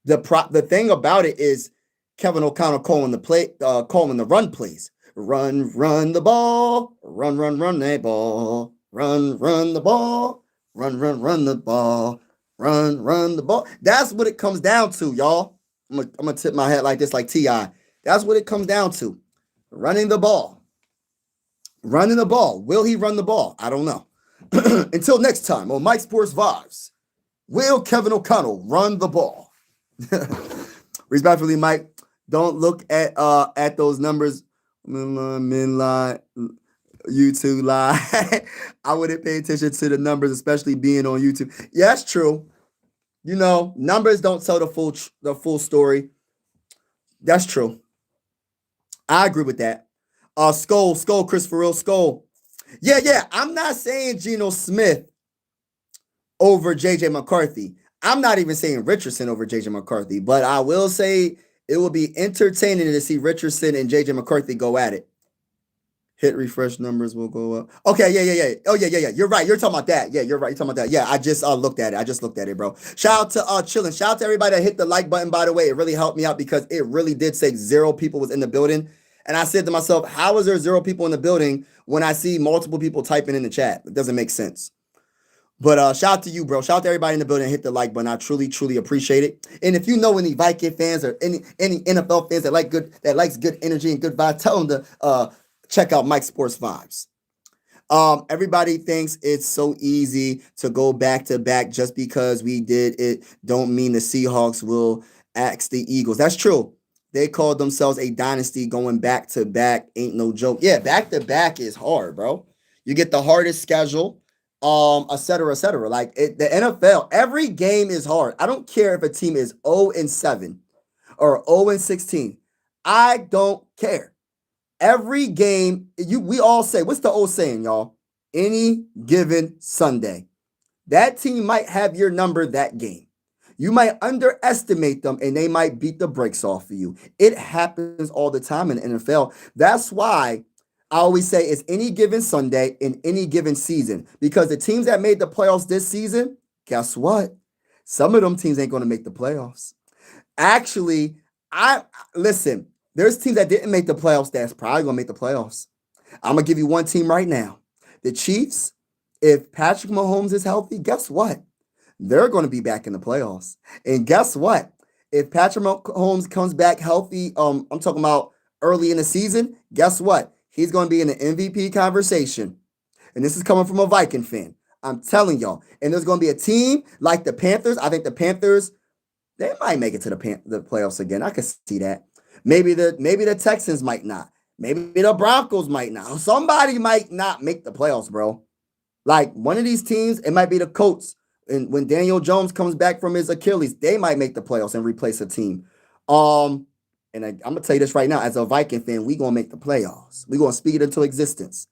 The thing about it is Kevin O'Connell calling the run plays. Run the ball. Run that ball. Run the ball. Run the ball. Run the ball. That's what it comes down to, y'all. I'm gonna tip my head like this, like T.I. That's what it comes down to. Running the ball. Running the ball. Will he run the ball? I don't know. Until next time on Mike Sports Vibes, will Kevin O'Connell run the ball? Respectfully, Mike, don't look at those numbers. Men lie, YouTube lie. I wouldn't pay attention to the numbers, especially being on YouTube. Yeah, that's true. You know, numbers don't tell the full story. That's true. I agree with that. Skull, Christopher Real Skull. Yeah. I'm not saying Geno Smith over JJ McCarthy. I'm not even saying Richardson over JJ McCarthy, but I will say it will be entertaining to see Richardson and JJ McCarthy go at it. Hit refresh numbers will go up. Okay, yeah. Oh, yeah. You're right. You're talking about that. Yeah, you're right. You're talking about that. Yeah, I just looked at it. Bro. Shout out to Chillin'. Shout out to everybody that hit the like button, by the way. It really helped me out because it really did say 0 people was in the building. And I said to myself, how is there 0 people in the building when I see multiple people typing in the chat? It doesn't make sense. But shout out to you, bro. Shout out to everybody in the building. Hit the like button. I truly appreciate it. And if you know any Viking fans or any NFL fans that likes good energy and good vibes, tell them to check out Mike Sports Vibes. Everybody thinks it's so easy to go back to back. Just because we did it don't mean the Seahawks will axe the Eagles. That's true. They called themselves a dynasty. Going back to back ain't no joke. Yeah, back to back is hard, bro. You get the hardest schedule. et cetera, et cetera. Like the NFL, every game is hard. I don't care if a team is 0-7 or 0-16. I don't care. Every game, we all say, what's the old saying, y'all? Any given Sunday. That team might have your number that game. You might underestimate them and they might beat the brakes off of you. It happens all the time in the NFL. That's why I always say it's any given Sunday in any given season, because the teams that made the playoffs this season, guess what? Some of them teams ain't going to make the playoffs. Actually, I listen, there's teams that didn't make the playoffs that's probably going to make the playoffs. I'm going to give you one team right now. The Chiefs, if Patrick Mahomes is healthy, guess what? They're going to be back in the playoffs. And guess what? If Patrick Mahomes comes back healthy, I'm talking about early in the season, guess what? He's going to be in the MVP conversation. And this is coming from a Viking fan. I'm telling y'all. And there's going to be a team like the Panthers. I think the Panthers, they might make it to the playoffs again. I could see that. Maybe the Texans might not. Maybe the Broncos might not. Somebody might not make the playoffs, bro. Like one of these teams, it might be the Colts. And when Daniel Jones comes back from his Achilles, they might make the playoffs and replace a team. And I'm gonna tell you this right now, as a Viking fan, we gonna make the playoffs. We gonna speak it into existence.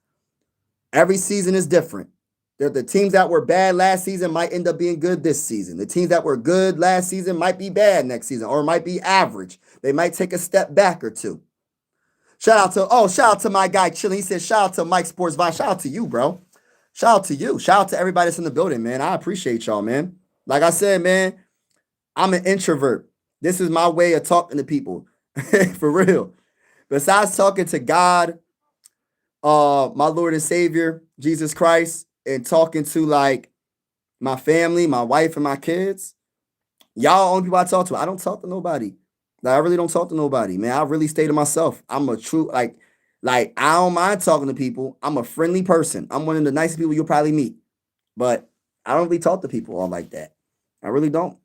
Every season is different. The teams that were bad last season might end up being good this season. The teams that were good last season might be bad next season, or might be average. They might take a step back or two. Shout out to my guy chilling. He said, shout out to Mike Sports Vine. Shout out to you, bro. Shout out to you. Shout out to everybody that's in the building, man. I appreciate y'all, man. Like I said, man, I'm an introvert. This is my way of talking to people. For real. Besides talking to God, my Lord and Savior, Jesus Christ, and talking to like my family, my wife, and my kids, y'all only people I talk to. I don't talk to nobody. Like, I really don't talk to nobody, man. I really stay to myself. I'm a true, like I don't mind talking to people. I'm a friendly person. I'm one of the nicest people you'll probably meet. But I don't really talk to people all like that. I really don't.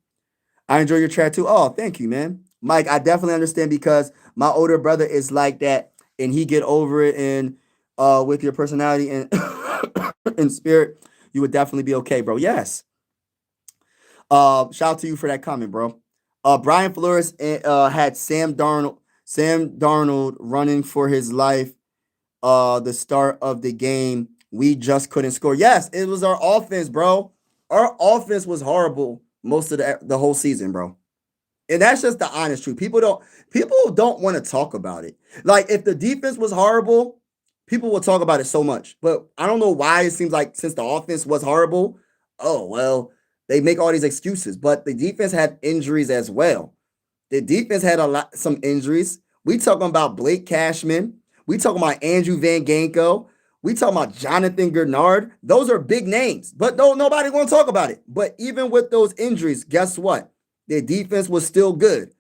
I enjoy your chat too. Oh, thank you, man. Mike, I definitely understand because my older brother is like that and he get over it, and with your personality and in spirit, you would definitely be okay, bro. Yes. Shout out to you for that comment, bro. Brian Flores had Sam Darnold running for his life. The start of the game, we just couldn't score. Yes, it was our offense, bro. Our offense was horrible most of the whole season, bro. And that's just the honest truth. People don't want to talk about it. Like if the defense was horrible, people will talk about it so much. But I don't know why it seems like since the offense was horrible, oh well, they make all these excuses. But the defense had injuries as well. The defense had some injuries. We talking about Blake Cashman. We talking about Andrew Van Ginkel. We talking about Jonathan Gernard. Those are big names, but nobody going to talk about it. But even with those injuries, guess what? Their defense was still good.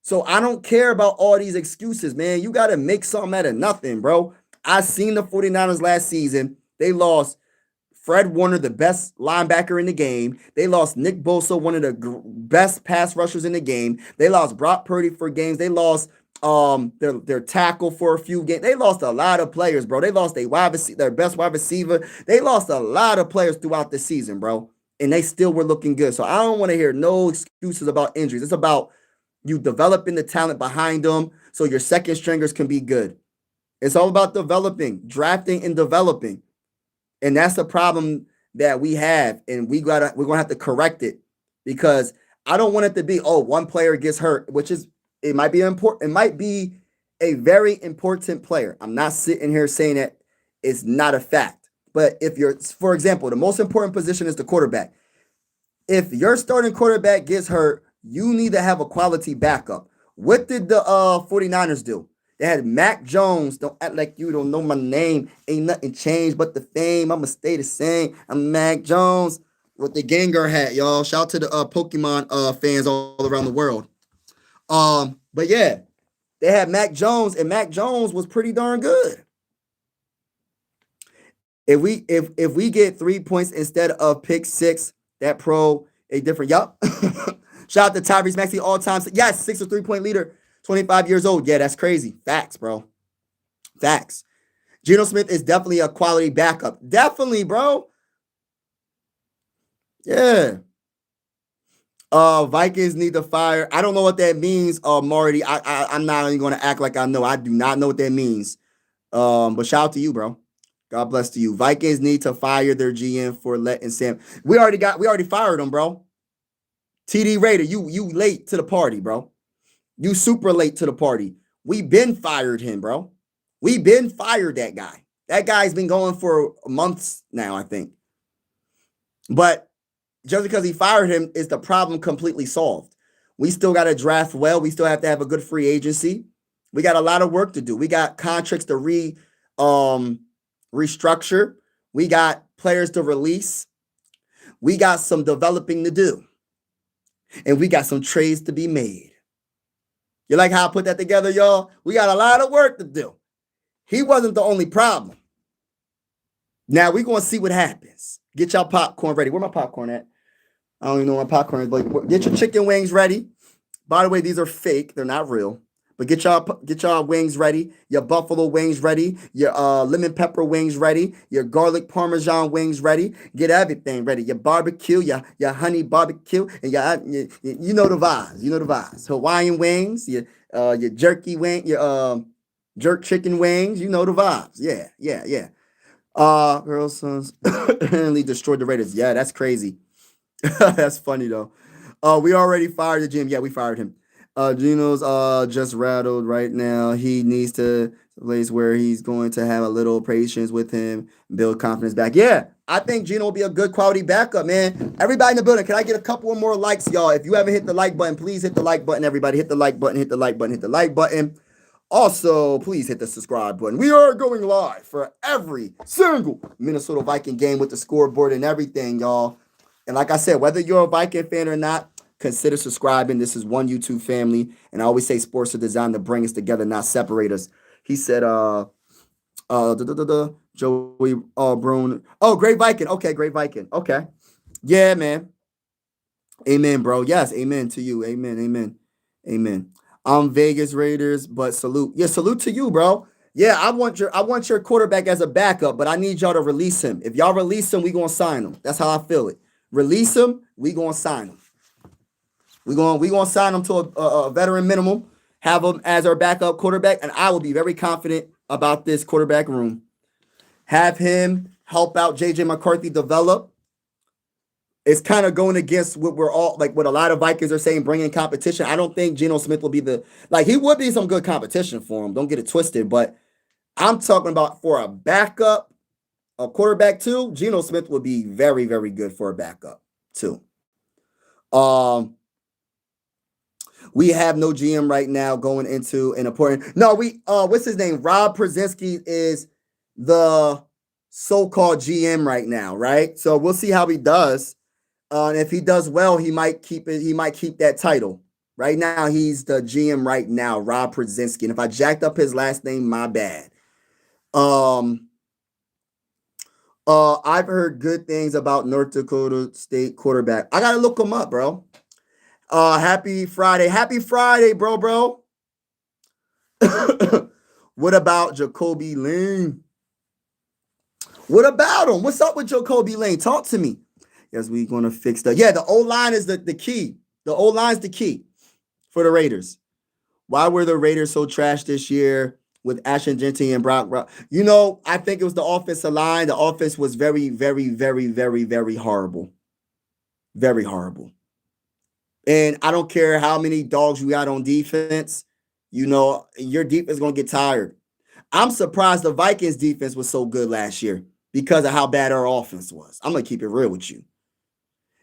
So I don't care about all these excuses, man. You got to make something out of nothing, bro. I seen the 49ers last season. They lost Fred Warner, the best linebacker in the game. They lost Nick Bosa, one of the best pass rushers in the game. They lost Brock Purdy for games. They lost their tackle for a few games. They lost a lot of players, bro. They lost their best wide receiver. They lost a lot of players throughout the season, bro. And they still were looking good. So I don't want to hear no excuses about injuries. It's about you developing the talent behind them so your second stringers can be good. It's all about developing, drafting, and developing. And that's the problem that we have. And we're gonna have to correct it, because I don't want it to be, oh, one player gets hurt, which is it might be important. It might be a very important player. I'm not sitting here saying that it's not a fact. But if you're, for example, the most important position is the quarterback. If your starting quarterback gets hurt, you need to have a quality backup. What did the 49ers do? They had Mac Jones. Don't act like you don't know my name. Ain't nothing changed but the fame. I'm going to stay the same. I'm Mac Jones with the Gengar hat, y'all. Shout out to the Pokemon fans all around the world. But yeah, they had Mac Jones, and Mac Jones was pretty darn good. If we get 3 points instead of pick six, that pro a different. Yup. Shout out to Tyrese Maxey, all time. Yes, 6 or 3-point leader, 25 years old. Yeah, that's crazy. Facts, bro. Facts. Geno Smith is definitely a quality backup. Definitely, bro. Yeah. Vikings need to fire. I don't know what that means, Marty. I'm not even gonna act like I know. I do not know what that means. But shout out to you, bro. God bless to you. Vikings need to fire their GM for letting Sam. We already fired him, bro. TD Raider, you late to the party, bro. You super late to the party. We been fired him, bro. We been fired that guy. That guy's been going for months now, I think. But just because he fired him is the problem completely solved. We still got to draft well. We still have to have a good free agency. We got a lot of work to do. We got contracts to restructure. We got players to release. We got some developing to do. And we got some trades to be made. You like how I put that together, y'all? We got a lot of work to do. He wasn't the only problem. Now we're going to see what happens. Get y'all popcorn ready. Where my popcorn at? I don't even know where my popcorn is, but get your chicken wings ready. By the way, these are fake. They're not real. But get y'all wings ready. Your buffalo wings ready. Your lemon pepper wings ready. Your garlic parmesan wings ready. Get everything ready. Your barbecue, your honey barbecue, and you know the vibes. You know the vibes. Hawaiian wings, your jerky wing, your jerk chicken wings. You know the vibes. Yeah. Girls sons apparently destroyed the Raiders. Yeah, that's crazy. That's funny though. We already fired the GM. Yeah, we fired him. Gino's just rattled right now. He needs to place where he's going to have a little patience with him, build confidence back. Yeah, I think Gino will be a good quality backup, man. Everybody in the building, can I get a couple more likes, y'all? If you haven't hit the like button, please hit the like button. Everybody, hit the like button, hit the like button, hit the like button. Also, please hit the subscribe button. We are going live for every single Minnesota Viking game with the scoreboard and everything, y'all. And like I said, whether you're a Viking fan or not, consider subscribing. This is one YouTube family. And I always say sports are designed to bring us together, not separate us. He said, Joey Brown. Oh, Great Viking. Okay, Great Viking. Okay. Yeah, man. Amen, bro. Yes, amen to you. Amen. I'm Vegas Raiders, but salute. Yeah, salute to you, bro. Yeah, I want your quarterback as a backup, but I need y'all to release him. If y'all release him, we gonna sign him. That's how I feel it. Release him, we gonna sign him. We gonna sign him to a veteran minimum, have him as our backup quarterback, and I will be very confident about this quarterback room. Have him help out JJ McCarthy develop. It's kind of going against what we're all like what a lot of Vikings are saying, bringing competition. I don't think Geno Smith will be he would be some good competition for him. Don't get it twisted, but I'm talking about for a backup, a quarterback too. Geno Smith would be very, very good for a backup too. We have no GM right now going into an important. No, what's his name? Rob Przinski is the so-called GM right now, right? So we'll see how he does. And if he does well, he might keep it. He might keep that title. Right now, he's the GM right now, Rob Przinski. And if I jacked up his last name, my bad. I've heard good things about North Dakota State quarterback. I gotta look him up, bro. Happy Friday. Happy Friday, bro. What about Jacoby Lane? What about him? What's up with Jacoby Lane? Talk to me. Yes, we're going to fix that. Yeah, the O-line is the key. The O-line is the key for the Raiders. Why were the Raiders so trash this year with Ashton Genty and Brock? You know, I think it was the offensive line. The offense was very, very, very, very, very horrible. Very horrible. And I don't care how many dogs you got on defense. You know, your defense is going to get tired. I'm surprised the Vikings defense was so good last year because of how bad our offense was. I'm going to keep it real with you.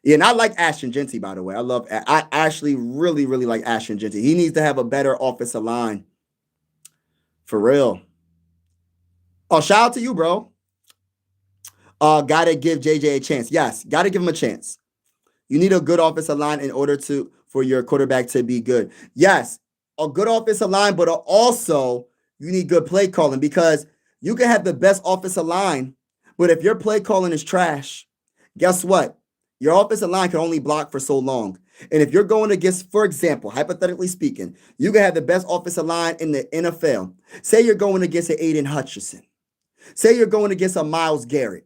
Yeah, and I like Ashton Genty, by the way. I actually really, really like Ashton Genty. He needs to have a better offensive line. For real. Oh, shout out to you, bro. Gotta give JJ a chance. Yes, gotta give him a chance. You need a good offensive line in order for your quarterback to be good. Yes, a good offensive line, but also you need good play calling because you can have the best offensive line, but if your play calling is trash, guess what? Your offensive line can only block for so long. And if you're going against, for example, hypothetically speaking, you can have the best offensive line in the NFL. Say you're going against an Aiden Hutchinson. Say you're going against a Myles Garrett.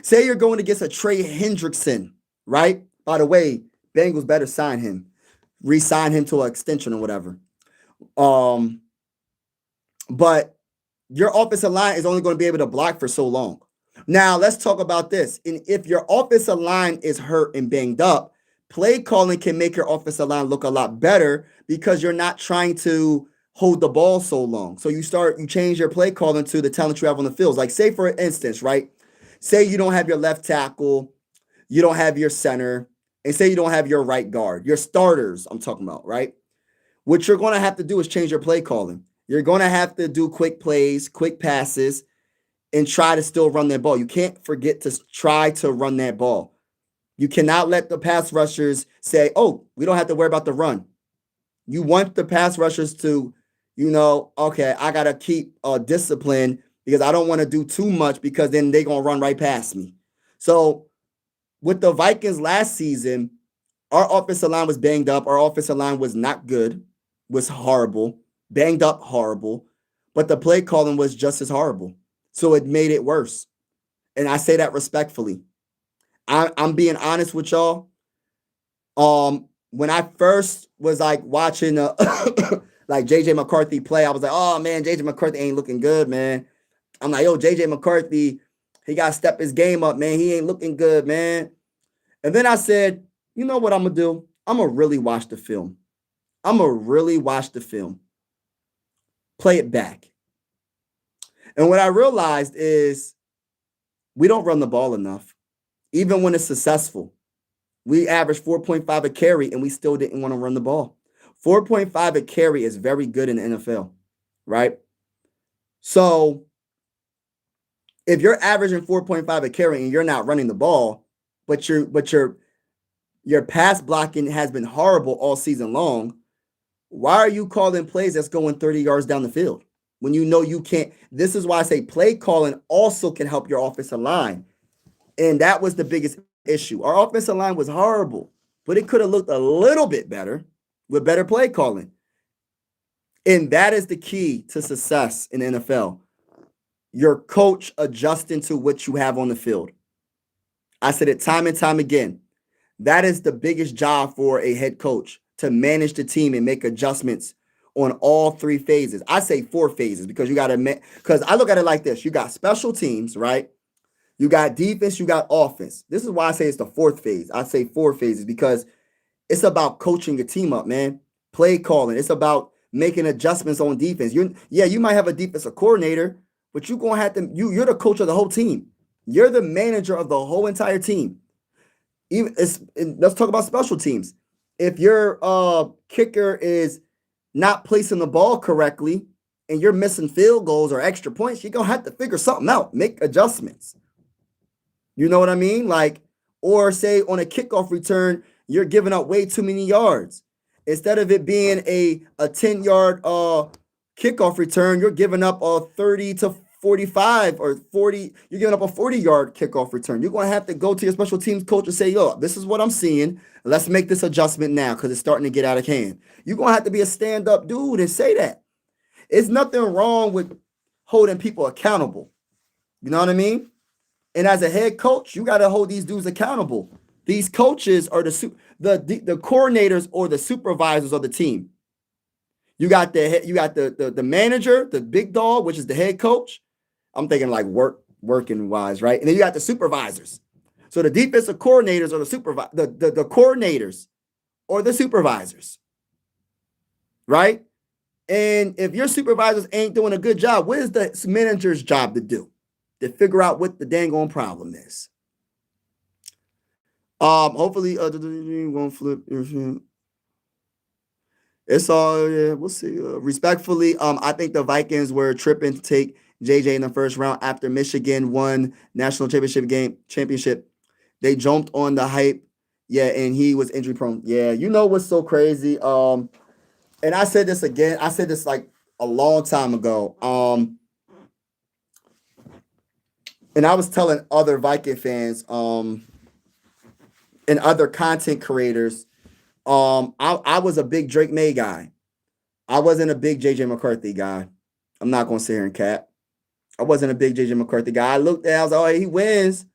Say you're going against a Trey Hendrickson. right? By the way, Bengals better sign him, re-sign him to an extension or whatever. Um, but your offensive line is only going to be able to block for so long. Now, let's talk about this. And if your offensive line is hurt and banged up, play calling can make your offensive line look a lot better because you're not trying to hold the ball so long. So you change your play calling to the talent you have on the field. Like, say, for instance, right? Say you don't have your left tackle, you don't have your center, and say you don't have your right guard, your starters, I'm talking about, right? What you're going to have to do is change your play calling. You're going to have to do quick plays, quick passes, and try to still run that ball. You can't forget to try to run that ball. You cannot let the pass rushers say, oh, we don't have to worry about the run. You want the pass rushers to, okay, I got to keep discipline because I don't want to do too much because then they're going to run right past me. So with the Vikings last season, our offensive line was banged up. Our offensive line was not good, was horrible, banged up horrible, but the play calling was just as horrible. So it made it worse. And I say that respectfully. I'm being honest with y'all. When I first was like watching like JJ McCarthy play, I was like, oh man, JJ McCarthy ain't looking good, man. I'm like, yo, JJ McCarthy, he got to step his game up, man. He ain't looking good, man. And then I said, you know what I'm going to do? I'm going to really watch the film. I'm going to really watch the film. Play it back. And what I realized is we don't run the ball enough. Even when it's successful, we average 4.5 a carry and we still didn't want to run the ball. 4.5 a carry is very good in the NFL, right? So if you're averaging 4.5 a carry and you're not running the ball, but your pass blocking has been horrible all season long, why are you calling plays that's going 30 yards down the field when you know you can't? This is why I say play calling also can help your offensive line. And that was the biggest issue. Our offensive line was horrible, but it could have looked a little bit better with better play calling. And that is the key to success in the NFL. Your coach adjusting to what you have on the field. I said it time and time again. That is the biggest job for a head coach, to manage the team and make adjustments on all three phases. I say 4 phases because because I look at it like this. You got special teams, right? You got defense, you got offense. This is why I say it's the 4th phase. I say 4 phases because it's about coaching your team up, man. Play calling. It's about making adjustments on defense. You might have a defensive coordinator, but you're going to have to, you're the coach of the whole team. You're the manager of the whole entire team. Let's talk about special teams. If your kicker is not placing the ball correctly and you're missing field goals or extra points, you're going to have to figure something out, make adjustments. You know what I mean? Like, or say on a kickoff return, you're giving up way too many yards. Instead of it being a 10-yard kickoff return, you're giving up a 30 to 45 or 40. You're giving up a 40-yard kickoff return. You're going to have to go to your special teams coach and say, yo, this is what I'm seeing. Let's make this adjustment now because it's starting to get out of hand. You're going to have to be a stand-up dude and say that. It's nothing wrong with holding people accountable. You know what I mean? And as a head coach, you got to hold these dudes accountable. These coaches are the coordinators or the supervisors of the team. You got the manager, the big dog, which is the head coach. I'm thinking like working wise, right? And then you got the supervisors. So the defensive coordinators are the coordinators or the supervisors, right? And if your supervisors ain't doing a good job, what is the manager's job to do? To figure out what the dang on problem is. Hopefully, won't flip. It's all, yeah, we'll see. Respectfully, I think the Vikings were tripping to take JJ in the first round after Michigan won national championship. They jumped on the hype, yeah, and he was injury prone. Yeah, you know what's so crazy? And I said this again. I said this like a long time ago. And I was telling other Viking fans, and other content creators, I was a big Drake May guy. I wasn't a big JJ McCarthy guy. I'm not gonna sit here and cap. I wasn't a big JJ McCarthy guy. I was like, oh, he wins.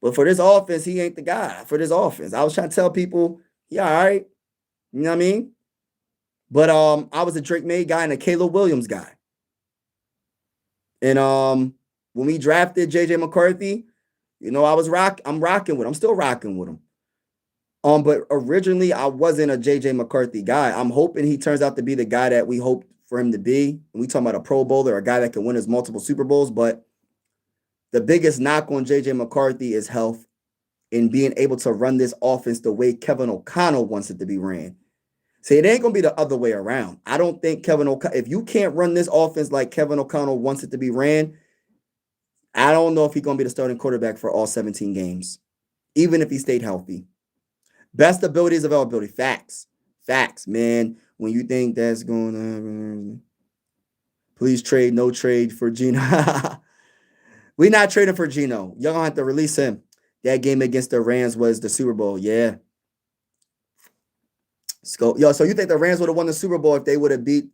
But for this offense, he ain't the guy for this offense. I was trying to tell people, yeah, all right. You know what I mean? But I was a Drake May guy and a Caleb Williams guy. And when we drafted JJ McCarthy, you know, I'm rocking with him. I'm still rocking with him. But originally I wasn't a JJ McCarthy guy. I'm hoping he turns out to be the guy that we hoped for him to be. And we talking about a Pro Bowler, a guy that can win his multiple Super Bowls. But the biggest knock on JJ McCarthy is health and being able to run this offense the way Kevin O'Connell wants it to be ran. See, it ain't gonna be the other way around. I don't think if you can't run this offense like Kevin O'Connell wants it to be ran, I don't know if he's gonna be the starting quarterback for all 17 games, even if he stayed healthy. Best ability is availability. Facts, man. When you think that's going on, please trade, no trade for Geno. We're not trading for Geno. Y'all gonna have to release him. That game against the Rams was the Super Bowl. Yeah. Yo, so you think the Rams would have won the Super Bowl if they would have beat?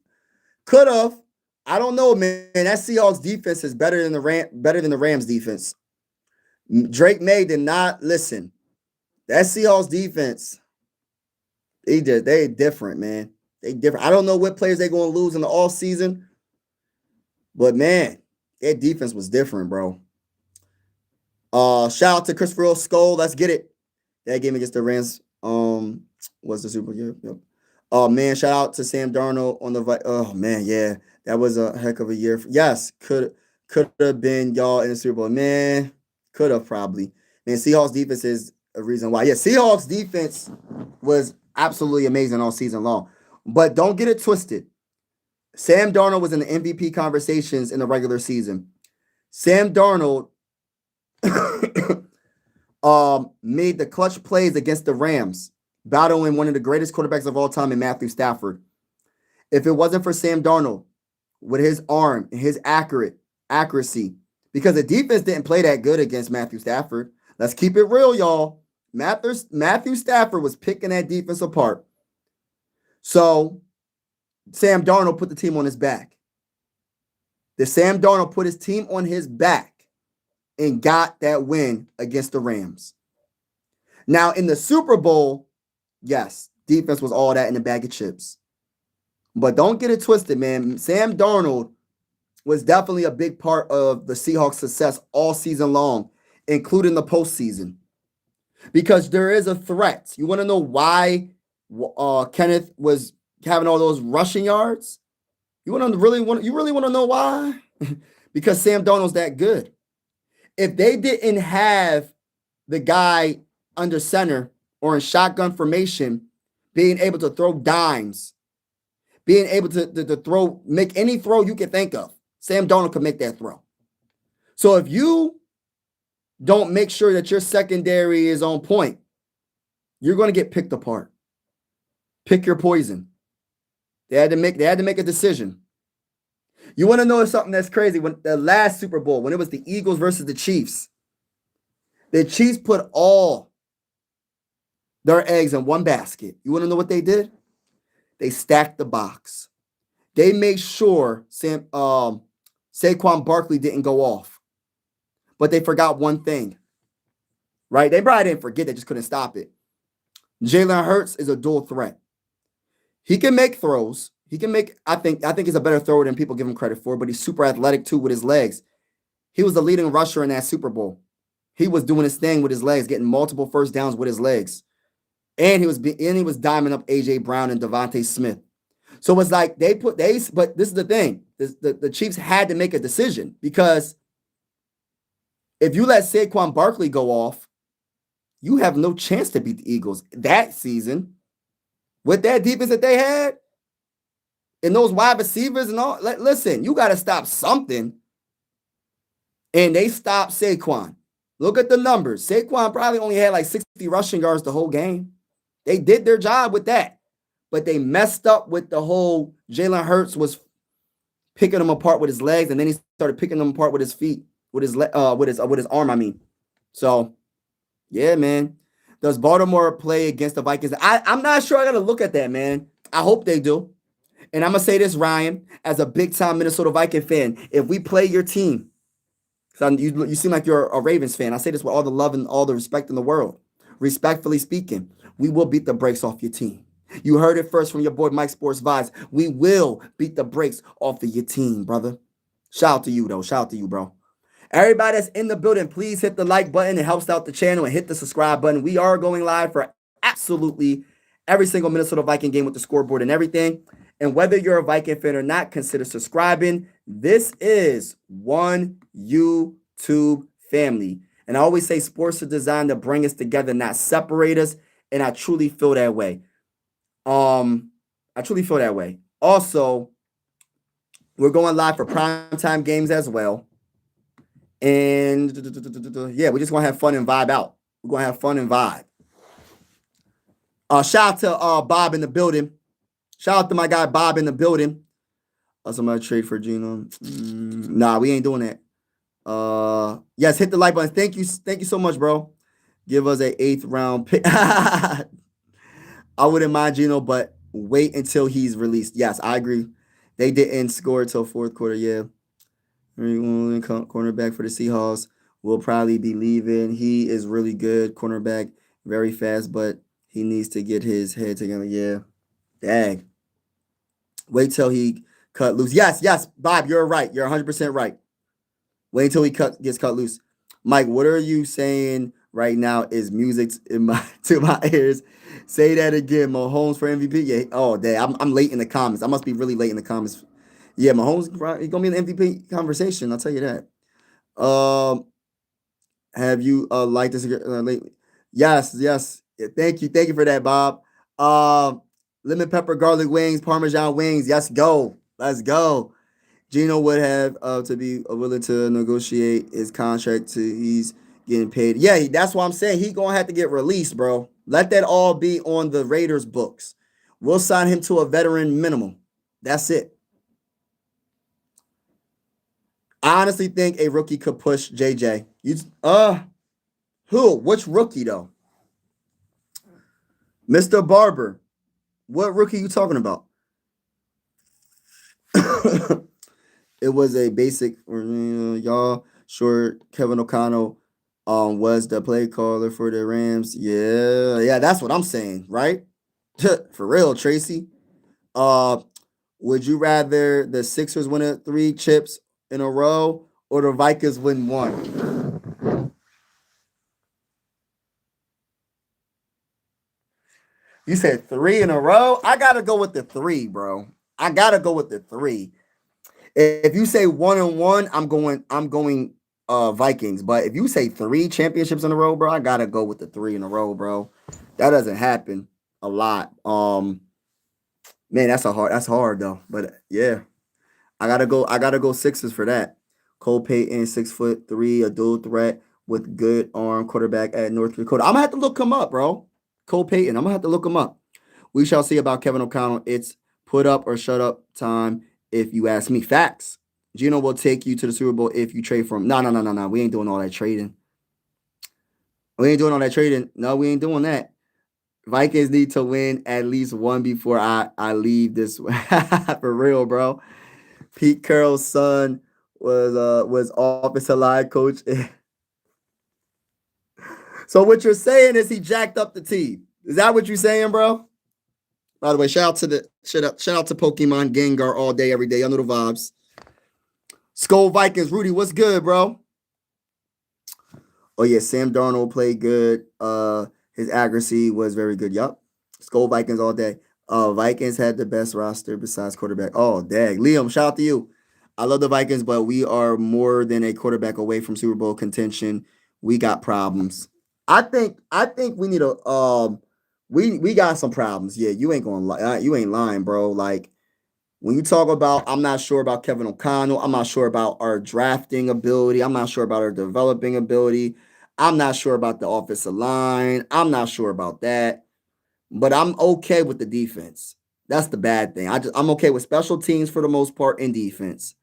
Could have. I don't know, man. That Seahawks defense is better than the Rams defense. Drake May did not listen. That Seahawks defense, they different, man. They different. I don't know what players they're going to lose in the off season, but man, their defense was different, bro. Shout out to Christopher Skull. Let's get it. That game against the Rams was the Super Bowl. Yep. Oh man, shout out to Sam Darnold on the. Oh man, yeah, that was a heck of a year. Yes, could have been y'all in the Super Bowl. Man, could have probably. Man, Seahawks defense is a reason why. Yeah, Seahawks defense was absolutely amazing all season long. But don't get it twisted. Sam Darnold was in the MVP conversations in the regular season. Sam Darnold made the clutch plays against the Rams, battling one of the greatest quarterbacks of all time in Matthew Stafford. If it wasn't for Sam Darnold with his arm and his accuracy, because the defense didn't play that good against Matthew Stafford. Let's keep it real, y'all. Matthew Stafford was picking that defense apart. So Sam Darnold put the team on his back. Sam Darnold put his team on his back and got that win against the Rams. Now, in the Super Bowl, yes, defense was all that in a bag of chips. But don't get it twisted, man. Sam Darnold was definitely a big part of the Seahawks' success all season long, including the postseason. Because there is a threat. You want to know why Kenneth was having all those rushing yards? You really want to know why? Because Sam Darnold's that good. If they didn't have the guy under center or in shotgun formation being able to throw dimes, being able to make any throw you can think of, Sam Darnold could make that throw. So if you don't make sure that your secondary is on point, you're going to get picked apart. Pick your poison. They had to make a decision. You want to know something that's crazy? When the last Super Bowl, when it was the Eagles versus the Chiefs put all their eggs in one basket. You want to know what they did? They stacked the box. They made sure Saquon Barkley didn't go off. But they forgot one thing. Right? They probably didn't forget, they just couldn't stop it. Jalen Hurts is a dual threat. He can make throws. I think he's a better thrower than people give him credit for, but he's super athletic too with his legs. He was the leading rusher in that Super Bowl. He was doing his thing with his legs, getting multiple first downs with his legs. And he was diming up AJ Brown and Devontae Smith. So it's like but this is the thing. The Chiefs had to make a decision, because if you let Saquon Barkley go off, you have no chance to beat the Eagles that season. With that defense that they had, and those wide receivers and all, listen, you got to stop something. And they stopped Saquon. Look at the numbers. Saquon probably only had like 60 rushing yards the whole game. They did their job with that. But they messed up with the whole Jalen Hurts was picking them apart with his legs, and then he started picking them apart with his feet, with his arm, I mean. So, yeah, man. Does Baltimore play against the Vikings? I'm not sure. I got to look at that, man. I hope they do. And I'm going to say this, Ryan, as a big-time Minnesota Viking fan, if we play your team, So you seem like you're a Ravens fan. I say this with all the love and all the respect in the world. Respectfully speaking, we will beat the brakes off your team. You heard it first from your boy Mike Sports Vibes. We will beat the brakes off of your team, brother. Shout out to you, though. Shout out to you, bro. Everybody that's in the building, please hit the like button. It helps out the channel, and hit the subscribe button. We are going live for absolutely every single Minnesota Viking game with the scoreboard and everything. And whether you're a Viking fan or not, consider subscribing. This is one YouTube family. And I always say sports are designed to bring us together, not separate us. And I truly feel that way. I truly feel that way. Also, we're going live for primetime games as well. And yeah, we're just gonna have fun and vibe out. We're gonna have fun and vibe. Shout out to Bob in the building. Shout out to my guy Bob in the building. Somebody trade for Geno. Nah, we ain't doing that. Yes, hit the like button. Thank you so much, bro. Give us a 8th round pick. I wouldn't mind Geno, but wait until he's released. Yes, I agree. They didn't score till 4th quarter. Yeah. Cornerback for the Seahawks will probably be leaving. He is really good. Cornerback, very fast, but he needs to get his head together. Yeah. Dang. Wait till he cut loose. Yes, Bob, you're right. You're 100% right. Wait until he gets cut loose. Mike, what are you saying right now is music to my ears? Say that again. Mahomes for MVP? Yeah. Oh, dang. I'm late in the comments. I must be really late in the comments. Yeah, Mahomes, he's going to be in the MVP conversation. I'll tell you that. Have you liked this lately? Yes. Yeah, thank you for that, Bob. Lemon pepper garlic wings, Parmesan wings. Let's go. Gino would have to be willing to negotiate his contract to he's getting paid. Yeah, that's what I'm saying. He's going to have to get released, bro. Let that all be on the Raiders books. We'll sign him to a veteran minimum. That's it. I honestly think a rookie could push JJ. Who? Which rookie though? Mr. Barber. What rookie you talking about? It was a basic. Y'all sure Kevin O'Connell was the play caller for the Rams? Yeah, that's what I'm saying, right? For real, Tracy. Would you rather the Sixers win 3 chips in a row or the Vikings win 1? You said 3 in a row? I gotta go with the 3, bro. I gotta go with the 3. If you say 1-1, I'm going Vikings. But if you say 3 championships in a row, bro, I gotta go with the 3 in a row, bro. That doesn't happen a lot. Man, that's hard though. But yeah. I gotta go Sixers for that. Cole Payton, 6'3", a dual threat with good arm quarterback at North Dakota. I'm gonna have to look him up, bro. Cole Payton. I'm gonna have to look him up. We shall see about Kevin O'Connell. It's put up or shut up time if you ask me. Facts. Gino will take you to the Super Bowl if you trade for him. No. We ain't doing all that trading. No, we ain't doing that. Vikings need to win at least 1 before I leave this. For real, bro. Pete Carroll's son was offensive line coach. So what you're saying is he jacked up the team. Is that what you're saying, bro? By the way, shout out to Pokemon Gengar all day, every day. I know the vibes. Skull Vikings, Rudy, what's good, bro? Oh yeah, Sam Darnold played good. His accuracy was very good. Yup. Skull Vikings all day. Vikings had the best roster besides quarterback. Oh, dang. Liam, shout out to you. I love the Vikings, but we are more than a quarterback away from Super Bowl contention. We got problems. I think we need we got some problems. Yeah, you ain't gonna lie. You ain't lying, bro. Like when you talk about, I'm not sure about Kevin O'Connell. I'm not sure about our drafting ability. I'm not sure about our developing ability. I'm not sure about the offensive line. I'm not sure about that. But I'm okay with the defense. That's the bad thing. I'm okay with special teams for the most part in defense.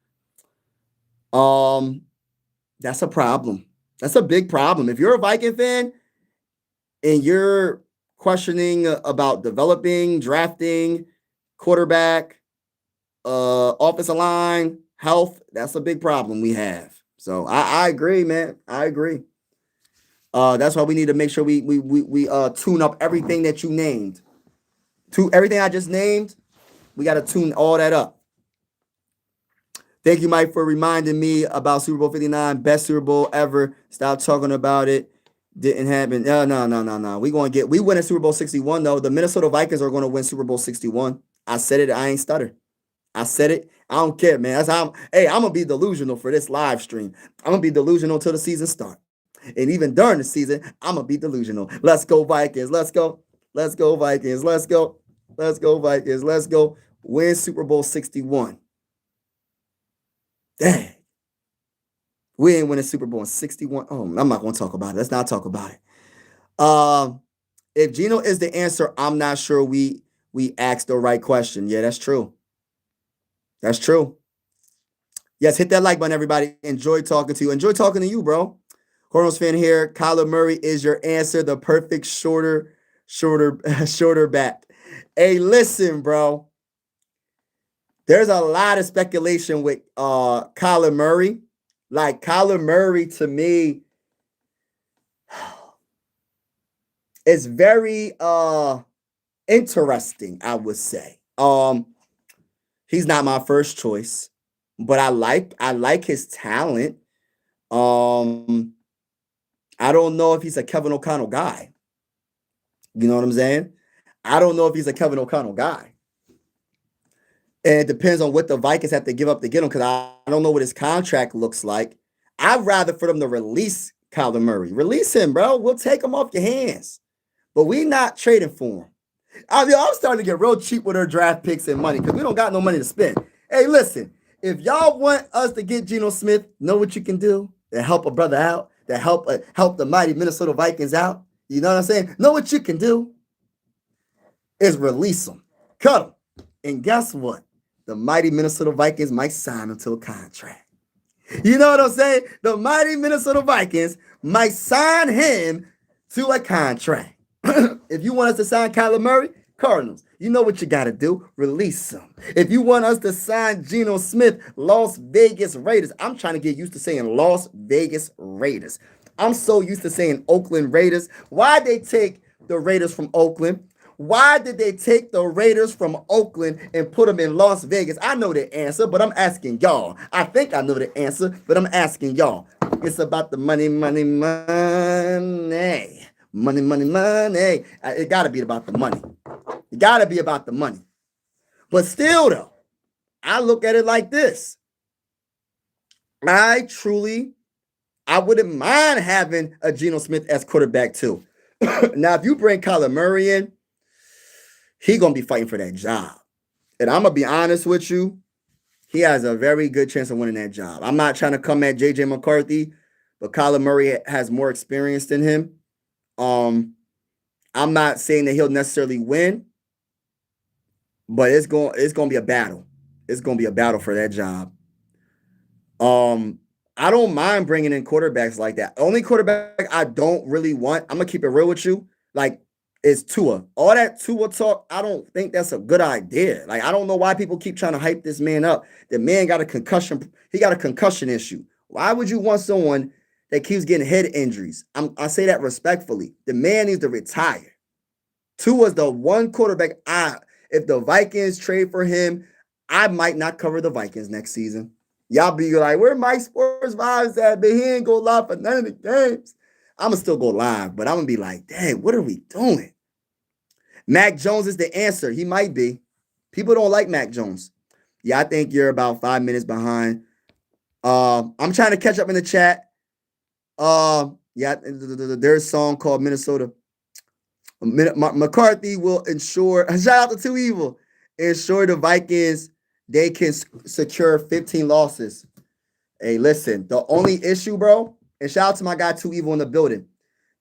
That's a problem. That's a big problem. If you're a Viking fan and you're questioning about developing, drafting, quarterback, offensive line, health, that's a big problem we have. So I agree, man. I agree. That's why we need to make sure we tune up everything that you named. To everything I just named, we got to tune all that up. Thank you, Mike, for reminding me about Super Bowl 59, best Super Bowl ever. Stop talking about it. Didn't happen. No. We win a Super Bowl 61, though. The Minnesota Vikings are going to win Super Bowl 61. I said it. I ain't stutter. I said it. I don't care, man. That's how I'm gonna be delusional for this live stream. I'm gonna be delusional till the season start. And even during the season, I'm gonna be delusional. Let's go, Vikings. Let's go. Let's go, Vikings. Let's go. Let's go, Vikings. Let's go. Win Super Bowl 61. Dang. We ain't winning Super Bowl in 61. Oh, I'm not gonna talk about it. Let's not talk about it. If Geno is the answer, I'm not sure we asked the right question. Yeah, that's true. That's true. Yes, hit that like button, everybody. Enjoy talking to you. Enjoy talking to you, bro. Cardinals fan here. Kyler Murray is your answer. The perfect shorter back. Hey, listen, bro. There's a lot of speculation with Kyler Murray. Like Kyler Murray, to me, is very interesting, I would say. He's not my first choice, but I like his talent. I don't know if he's a Kevin O'Connell guy. You know what I'm saying? I don't know if he's a Kevin O'Connell guy. And it depends on what the Vikings have to give up to get him, because I don't know what his contract looks like. I'd rather for them to release Kyler Murray. Release him, bro. We'll take him off your hands. But we not trading for him. I'm starting to get real cheap with our draft picks and money because we don't got no money to spend. Hey, listen, if y'all want us to get Geno Smith, know what you can do to help a brother out, to help the mighty Minnesota Vikings out. You know what I'm saying? Know what you can do is release him, cut him. And guess what? The mighty Minnesota Vikings might sign him to a contract. You know what I'm saying? The mighty Minnesota Vikings might sign him to a contract. If you want us to sign Kyler Murray, Cardinals, you know what you got to do. Release him. If you want us to sign Geno Smith, Las Vegas Raiders. I'm trying to get used to saying Las Vegas Raiders. I'm so used to saying Oakland Raiders. Why'd they take the Raiders from Oakland? Why did they take the Raiders from Oakland and put them in Las Vegas? I know the answer, but I'm asking y'all. I think I know the answer, but I'm asking y'all. It's about the money, money, money. Money, money, money. It got to be about the money. It got to be about the money. But still, though, I look at it like this. I wouldn't mind having a Geno Smith as quarterback, too. Now, if you bring Kyler Murray in, he's going to be fighting for that job. And I'm going to be honest with you. He has a very good chance of winning that job. I'm not trying to come at J.J. McCarthy, but Kyler Murray has more experience than him. I'm not saying that he'll necessarily win, but it's going to be a battle. It's going to be a battle for that job. I don't mind bringing in quarterbacks like that. Only quarterback I don't really want, I'm going to keep it real with you, like, is Tua. All that Tua talk, I don't think that's a good idea. Like, I don't know why people keep trying to hype this man up. The man got a concussion. He got a concussion issue. Why would you want someone that keeps getting head injuries? I say that respectfully. The man needs to retire. Tua's the one quarterback if the Vikings trade for him, I might not cover the Vikings next season. Y'all be like, where Mike Sports Vibes at? But he ain't go live for none of the games. I'm going to still go live, but I'm going to be like, dang, what are we doing? Mac Jones is the answer. He might be. People don't like Mac Jones. Yeah, I think you're about 5 minutes behind. I'm trying to catch up in the chat. Yeah, there's a song called Minnesota. McCarthy will ensure, shout out to Two Evil, ensure the Vikings, they can secure 15 losses. Hey, listen, the only issue, bro, and shout out to my guy Two Evil in the building.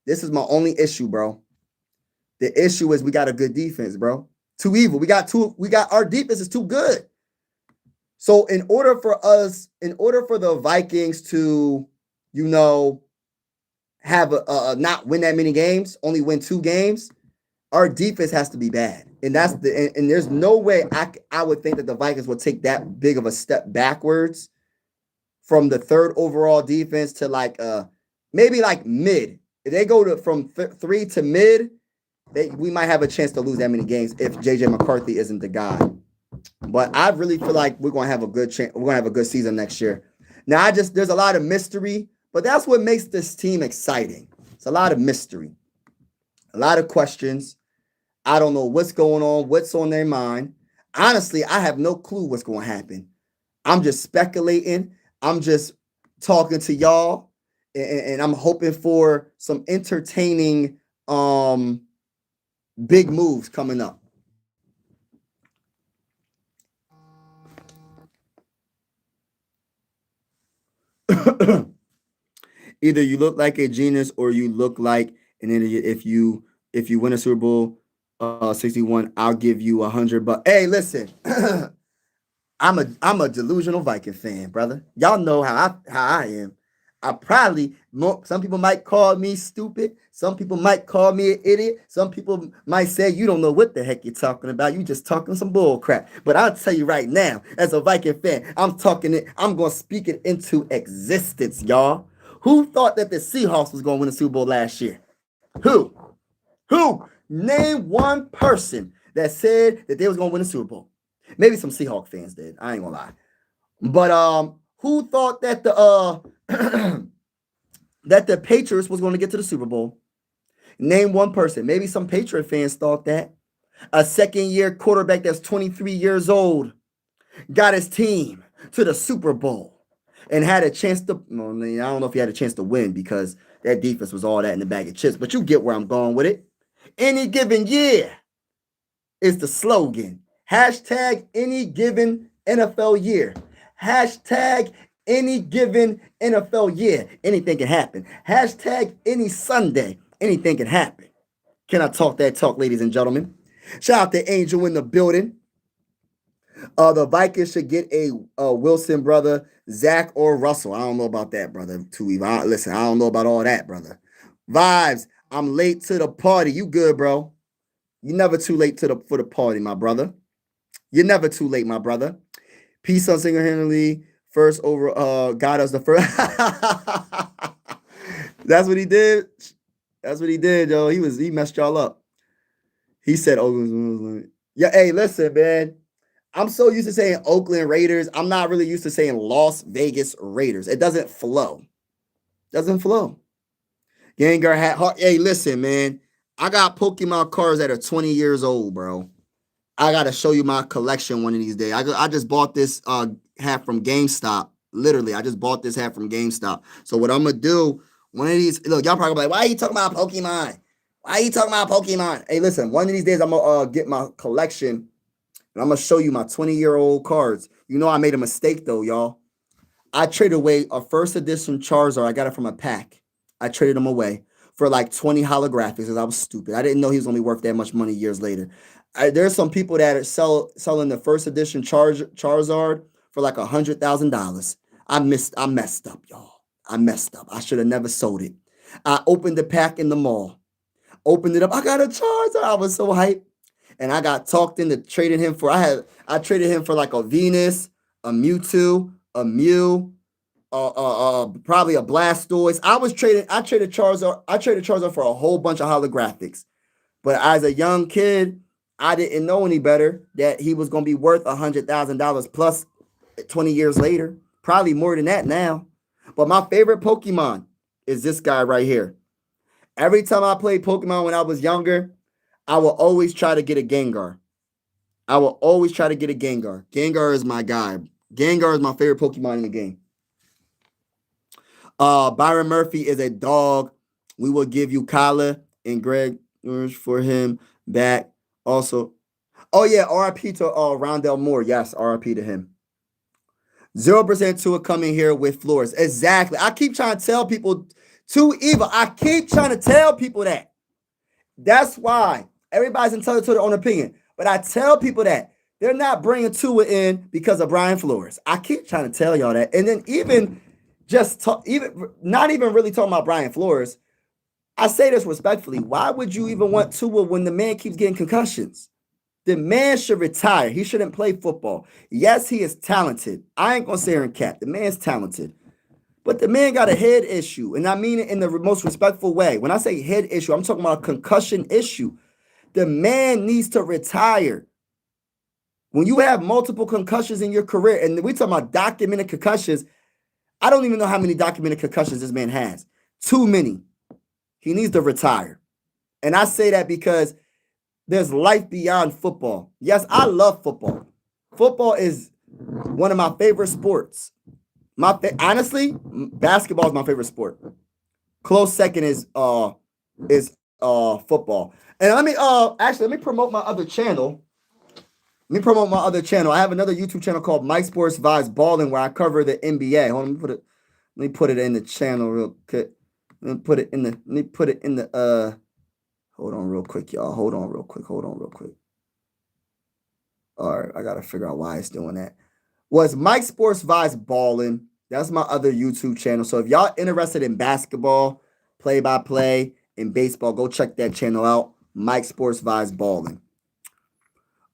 This is my only issue, bro. The issue is we got a good defense, bro. Two Evil. We got our defense is too good. So in order for the Vikings to, have not win that many games, only win 2 games, our defense has to be bad. And and there's no way I would think that the Vikings will take that big of a step backwards from the third overall defense to like maybe like mid. If they go to from 3 to mid, we might have a chance to lose that many games if JJ McCarthy isn't the guy. But I really feel like we're gonna have a good chance. We're gonna have a good season next year. Now, there's a lot of mystery, but that's what makes this team exciting. It's a lot of mystery, a lot of questions. I don't know what's going on, what's on their mind. Honestly, I have no clue what's going to happen. I'm just speculating. I'm just talking to y'all, and I'm hoping for some entertaining big moves coming up. Either you look like a genius or you look like an idiot. If you win a Super Bowl 61, I'll give you 100. But hey, listen, I'm a delusional Viking fan, brother. Y'all know how I am. Some people might call me stupid. Some people might call me an idiot. Some people might say you don't know what the heck you're talking about. You just talking some bull crap. But I'll tell you right now, as a Viking fan, I'm gonna speak it into existence, y'all. Who thought that the Seahawks was gonna win the Super Bowl last year? Who? Who? Name one person that said that they was gonna win the Super Bowl. Maybe some Seahawk fans did. I ain't gonna lie. But who thought that the that the Patriots was going to get to the Super Bowl? Name one person. Maybe some Patriot fans thought that. A second-year quarterback that's 23 years old got his team to the Super Bowl and had a chance to. Well, I don't know if he had a chance to win because that defense was all that in the bag of chips. But you get where I'm going with it. Any given year is the slogan. Hashtag any given NFL year. Hashtag any given NFL year. Anything can happen. Hashtag any Sunday. Anything can happen. Can I talk that talk, ladies and gentlemen? Shout out to Angel in the building. The Vikings should get a Wilson brother, Zach or Russell. I don't know about that, brother. Listen, I don't know about all that, brother. Vibes, I'm late to the party. You good, bro? You're never too late for the party, my brother. You're never too late, my brother. Peace on single-handedly. First over got us the first. That's what he did. That's what he did, yo. He messed y'all up. He said Oakland. Yeah, hey, listen, man. I'm so used to saying Oakland Raiders. I'm not really used to saying Las Vegas Raiders. It doesn't flow. Doesn't flow. Gengar hat. Hey, listen, man. I got Pokemon cards that are 20 years old, bro. I gotta show you my collection one of these days. I just bought this hat from GameStop. Literally, I just bought this hat from GameStop. So what I'm gonna do, one of these, look, y'all probably like, why are you talking about Pokemon? Why are you talking about Pokemon? Hey, listen, one of these days I'm gonna get my collection and I'm gonna show you my 20-year-old cards. You know I made a mistake though, y'all. I traded away a first edition Charizard. I got it from a pack. I traded them away for like 20 holographics because I was stupid. I didn't know he was gonna be worth that much money years later. There's some people that are selling the first edition Charizard for like $100,000. I messed up, y'all. I messed up. I should have never sold it. I opened the pack in the mall. Opened it up. I got a Charizard. I was so hyped. And I got talked into trading him for. I traded him for like a Venus, a Mewtwo, a Mew, probably a Blastoise. I traded Charizard for a whole bunch of holographics. But as a young kid, I didn't know any better that he was going to be worth $100,000 plus 20 years later. Probably more than that now. But my favorite Pokemon is this guy right here. Every time I played Pokemon when I was younger, I will always try to get a Gengar. Gengar is my guy. Gengar is my favorite Pokemon in the game. Byron Murphy is a dog. We will give you Kyla and Greg for him back. Also, oh yeah, RIP to Rondell Moore. Yes, RIP to him. 0% to it coming here with Flores. Exactly. I keep trying to tell people too evil. I keep trying to tell people that. That's why everybody's entitled to their own opinion. But I tell people that they're not bringing Tua in because of Brian Flores. I keep trying to tell y'all that. And then not even really talking about Brian Flores. I say this respectfully. Why would you even want Tua when the man keeps getting concussions? The man should retire. He shouldn't play football. Yes, he is talented. I ain't gonna say here and cap. The man's talented. But the man got a head issue. And I mean it in the most respectful way. When I say head issue, I'm talking about a concussion issue. The man needs to retire. When you have multiple concussions in your career, and we're talking about documented concussions, I don't even know how many documented concussions this man has. Too many. He needs to retire. And I say that because there's life beyond football. Yes, I love football. Football is one of my favorite sports. Honestly, basketball is my favorite sport. Close second is football. And let me promote my other channel. I have another YouTube channel called Mike Sports Vibes Balling where I cover the NBA. Hold on, let me put it in the channel real quick. Let me put it in the hold on real quick, y'all. Hold on real quick. All right, I gotta figure out why it's doing that. Was Mike Sports Vibes Balling. That's my other YouTube channel. So if y'all interested in basketball, play-by-play, and baseball, go check that channel out. Mike Sports Vibes Balling.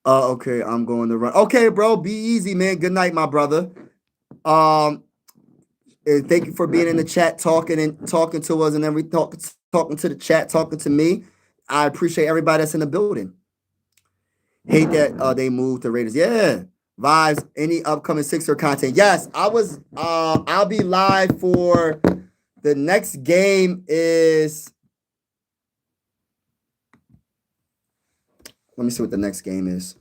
Okay, I'm going to run. Okay, bro, be easy, man. Good night, my brother. And thank you for being in the chat, talking to us, and then talking to the chat, talking to me. I appreciate everybody that's in the building. Hate that they moved the Raiders. Yeah. Vibes, any upcoming Sixer content? Yes, I'll be live for the next game is. Let me see what the next game is.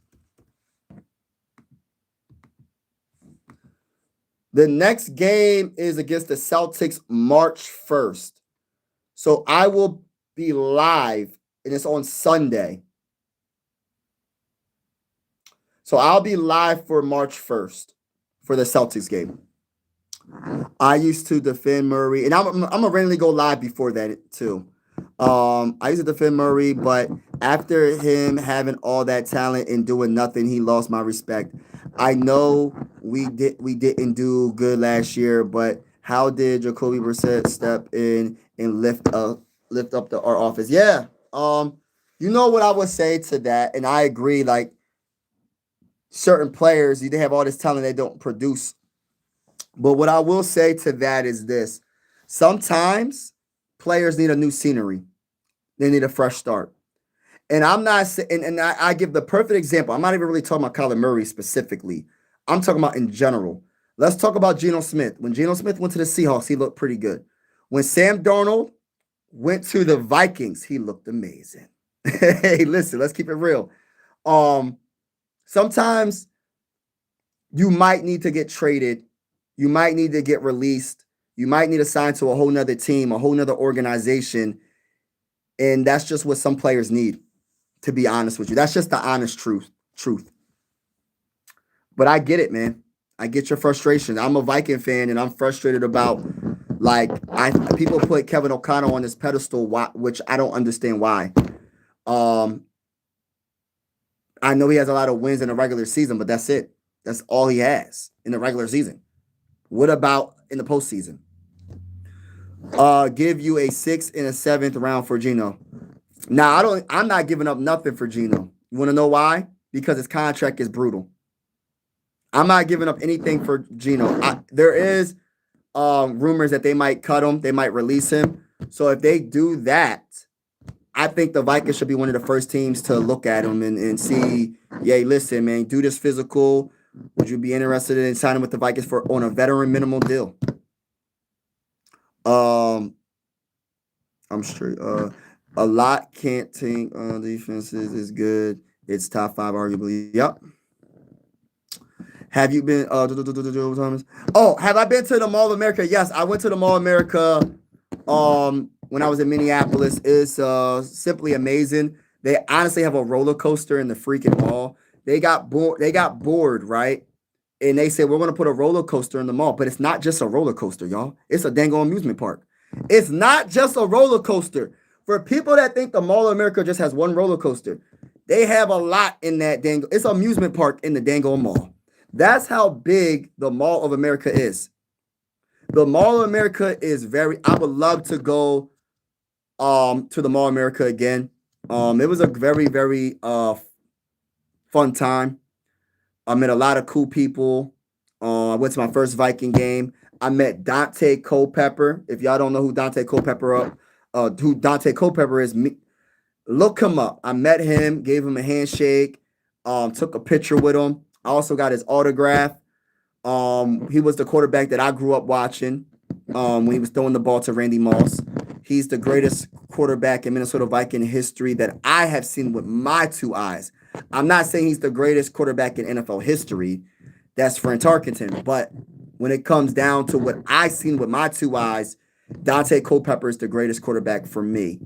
The next game is against the Celtics March 1st. So I will be live, and it's on Sunday. So I'll be live for March 1st for the Celtics game. I used to defend Murray, and I'm gonna randomly go live before that too. I used to defend Murray, but after him having all that talent and doing nothing, he lost my respect. I know we didn't do good last year, but how did Jacoby Brissett step in and lift up our offense? Yeah. You know what I would say to that, and I agree. Like certain players, they have all this talent, they don't produce. But what I will say to that is this: sometimes players need a new scenery. They need a fresh start. And I'm not saying, and I give the perfect example. I'm not even really talking about Kyler Murray specifically. I'm talking about in general. Let's talk about Geno Smith. When Geno Smith went to the Seahawks, he looked pretty good. When Sam Darnold went to the Vikings, he looked amazing. Hey, listen, let's keep it real. Sometimes you might need to get traded. You might need to get released. You might need to sign to a whole nother team, a whole nother organization. And that's just what some players need, to be honest with you. That's just the honest truth. But I get it, man. I get your frustration. I'm a Viking fan, and I'm frustrated about, people put Kevin O'Connell on this pedestal, which I don't understand why. I know he has a lot of wins in the regular season, but that's it. That's all he has in the regular season. What about in the postseason? Give you a 6th and a 7th round for Geno. Now, I'm not giving up nothing for Geno. You want to know why? Because his contract is brutal. I'm not giving up anything for Geno. There is rumors that they might cut him. They might release him. So if they do that, I think the Vikings should be one of the first teams to look at him and see, hey, listen, man, do this physical. Would you be interested in signing with the Vikings on a veteran minimal deal? I'm straight. A lot can't think defenses is good. It's top 5 arguably. Yep. Have you been Thomas? Oh, have I been to the Mall of America? Yes, I went to the Mall of America when I was in Minneapolis. It's simply amazing. They honestly have a roller coaster in the freaking mall. They got bored, right? And they said, we're going to put a roller coaster in the mall. But it's not just a roller coaster, y'all. It's a dang amusement park. It's not just a roller coaster. For people that think the Mall of America just has one roller coaster, they have a lot in that dang. It's an amusement park in the dang mall. That's how big the Mall of America is. The Mall of America is I would love to go to the Mall of America again. It was a very, very Fun time. I met a lot of cool people. I went to my first Viking game. I met Dante Culpepper. If y'all don't know who Dante Culpepper is, look him up. I met him, gave him a handshake, took a picture with him. I also got his autograph. He was the quarterback that I grew up watching when he was throwing the ball to Randy Moss. He's the greatest quarterback in Minnesota Viking history that I have seen with my two eyes. I'm not saying he's the greatest quarterback in NFL history. That's Frank Tarkenton. But when it comes down to what I've seen with my two eyes, Dante Culpepper is the greatest quarterback for me.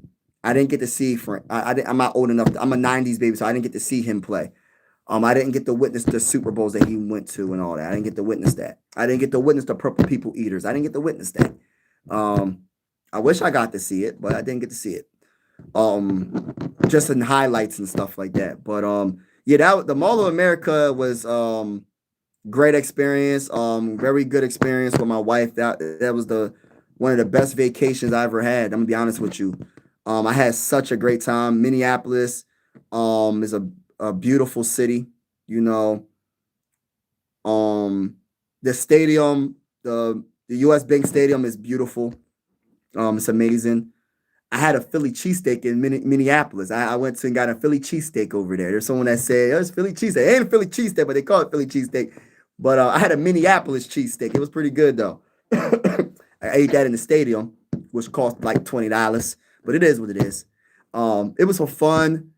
I didn't get to see Frank. I'm not old enough. I'm a 90s baby, so I didn't get to see him play. I didn't get to witness the Super Bowls that he went to and all that. I didn't get to witness that. I didn't get to witness the Purple People Eaters. I didn't get to witness that. I wish I got to see it, but I didn't get to see it. Just in highlights and stuff like that. But yeah, the Mall of America was great experience. Very good experience with my wife. That was one of the best vacations I ever had. I'm gonna be honest with you. I had such a great time. Minneapolis is a beautiful city. You know, the stadium, the U.S. Bank Stadium is beautiful. It's amazing. I had a Philly cheesesteak in Minneapolis. I went to and got a Philly cheesesteak over there. There's someone that said, oh, it's Philly cheesesteak. It ain't a Philly cheesesteak, but they call it Philly cheesesteak. But I had a Minneapolis cheesesteak. It was pretty good, though. I ate that in the stadium, which cost like $20, but it is what it is. It was a fun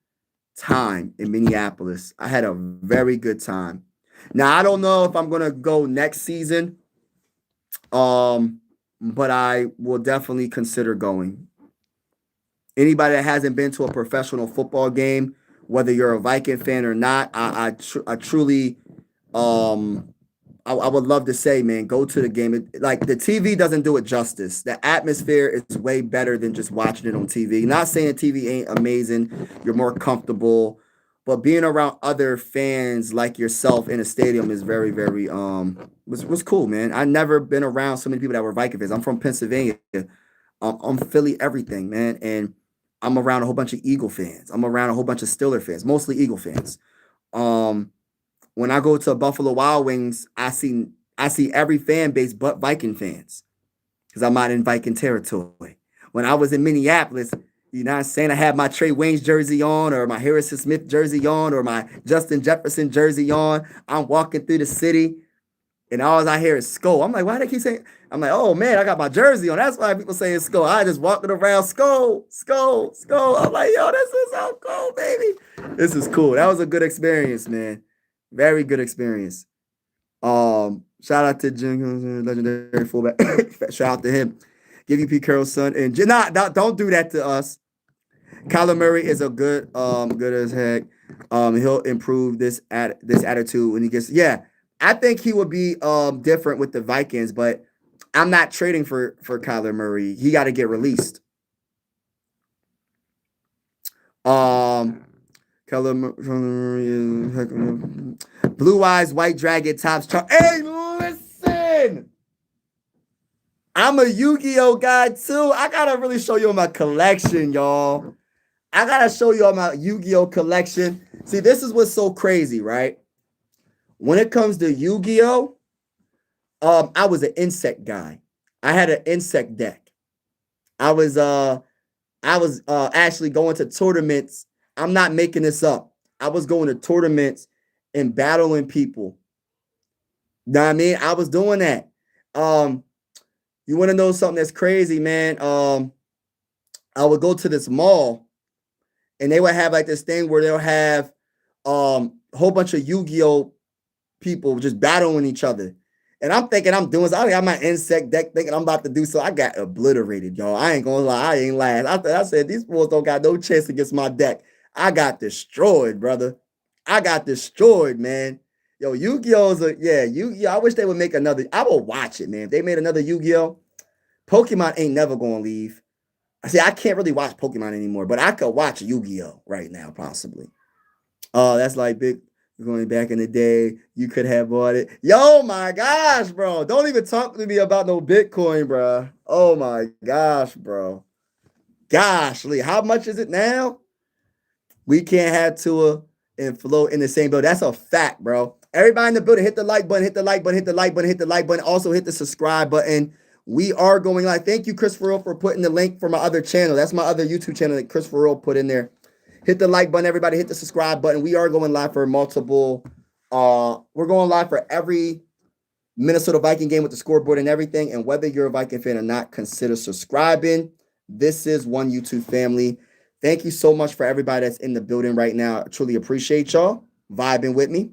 time in Minneapolis. I had a very good time. Now, I don't know if I'm going to go next season, but I will definitely consider going. Anybody that hasn't been to a professional football game, whether you're a Viking fan or not, I truly, I would love to say, man, go to the game. Like the TV doesn't do it justice. The atmosphere is way better than just watching it on TV. Not saying the TV ain't amazing. You're more comfortable, but being around other fans like yourself in a stadium is very, very was cool, man. I never been around so many people that were Viking fans. I'm from Pennsylvania. I'm Philly everything, man, and I'm around a whole bunch of Eagle fans. I'm around a whole bunch of Steeler fans, mostly Eagle fans. When I go to Buffalo Wild Wings, I see every fan base but Viking fans because I'm not in Viking territory. When I was in Minneapolis, you know what I'm saying? I had my Trey Waynes jersey on or my Harrison Smith jersey on or my Justin Jefferson jersey on. I'm walking through the city and all I hear is Skull. I'm like, why do they keep saying? I'm like, oh man, I got my jersey on. That's why people saying Skull. I just walking around Skull. I'm like, yo, this is so cool, baby. This is cool. That was a good experience, man. Very good experience. Shout out to Jim, legendary fullback. Shout out to him. Give you Pete Carroll's son. And don't do that to us. Kyler Murray is a good as heck. He'll improve this attitude when he gets. Yeah, I think he would be different with the Vikings, but I'm not trading for Kyler Murray. He got to get released. Kyler Murray, Blue Eyes White Dragon Tops chart. Hey, listen. I'm a Yu-Gi-Oh guy too. I gotta really show you my collection, y'all. I gotta show you all my Yu-Gi-Oh collection. See, this is what's so crazy, right? When it comes to Yu-Gi-Oh, I was an insect guy. I had an insect deck. I was actually going to tournaments. I'm not making this up. I was going to tournaments and battling people. You know what I mean? I was doing that. You want to know something that's crazy, man? I would go to this mall and they would have like this thing where they'll have a whole bunch of Yu-Gi-Oh people just battling each other. And I'm thinking I'm doing so. I got my insect deck thinking I'm about to do so. I got obliterated, y'all. I ain't gonna lie. I ain't last. I said these fools don't got no chance against my deck. I got destroyed, brother. I got destroyed, man. Yo, Yu-Gi-Oh's Yu-Gi-Oh. I wish they would make another. I will watch it, man. If they made another Yu-Gi-Oh, Pokemon ain't never gonna leave. I see. I can't really watch Pokemon anymore, but I could watch Yu-Gi-Oh right now, possibly. Oh, that's like big. Going back in the day, you could have bought it. Yo, my gosh, bro. Don't even talk to me about no Bitcoin, bro. Oh, my gosh, bro. Gosh, Lee, how much is it now? We can't have Tua. and float in the same building. That's a fact, bro. Everybody in the building, hit the like button, hit the like button, hit the like button, hit the like button. Also hit the subscribe button. We are going live. Thank you, Christopher Earl, for putting the link for my other channel. That's my other YouTube channel that Christopher Earl put in there. Hit the like button, everybody. Hit the subscribe button. We are going live for multiple. We're going live for every Minnesota Viking game with the scoreboard and everything. And whether you're a Viking fan or not, consider subscribing. This is one YouTube family. Thank you so much for everybody that's in the building right now. I truly appreciate y'all vibing with me.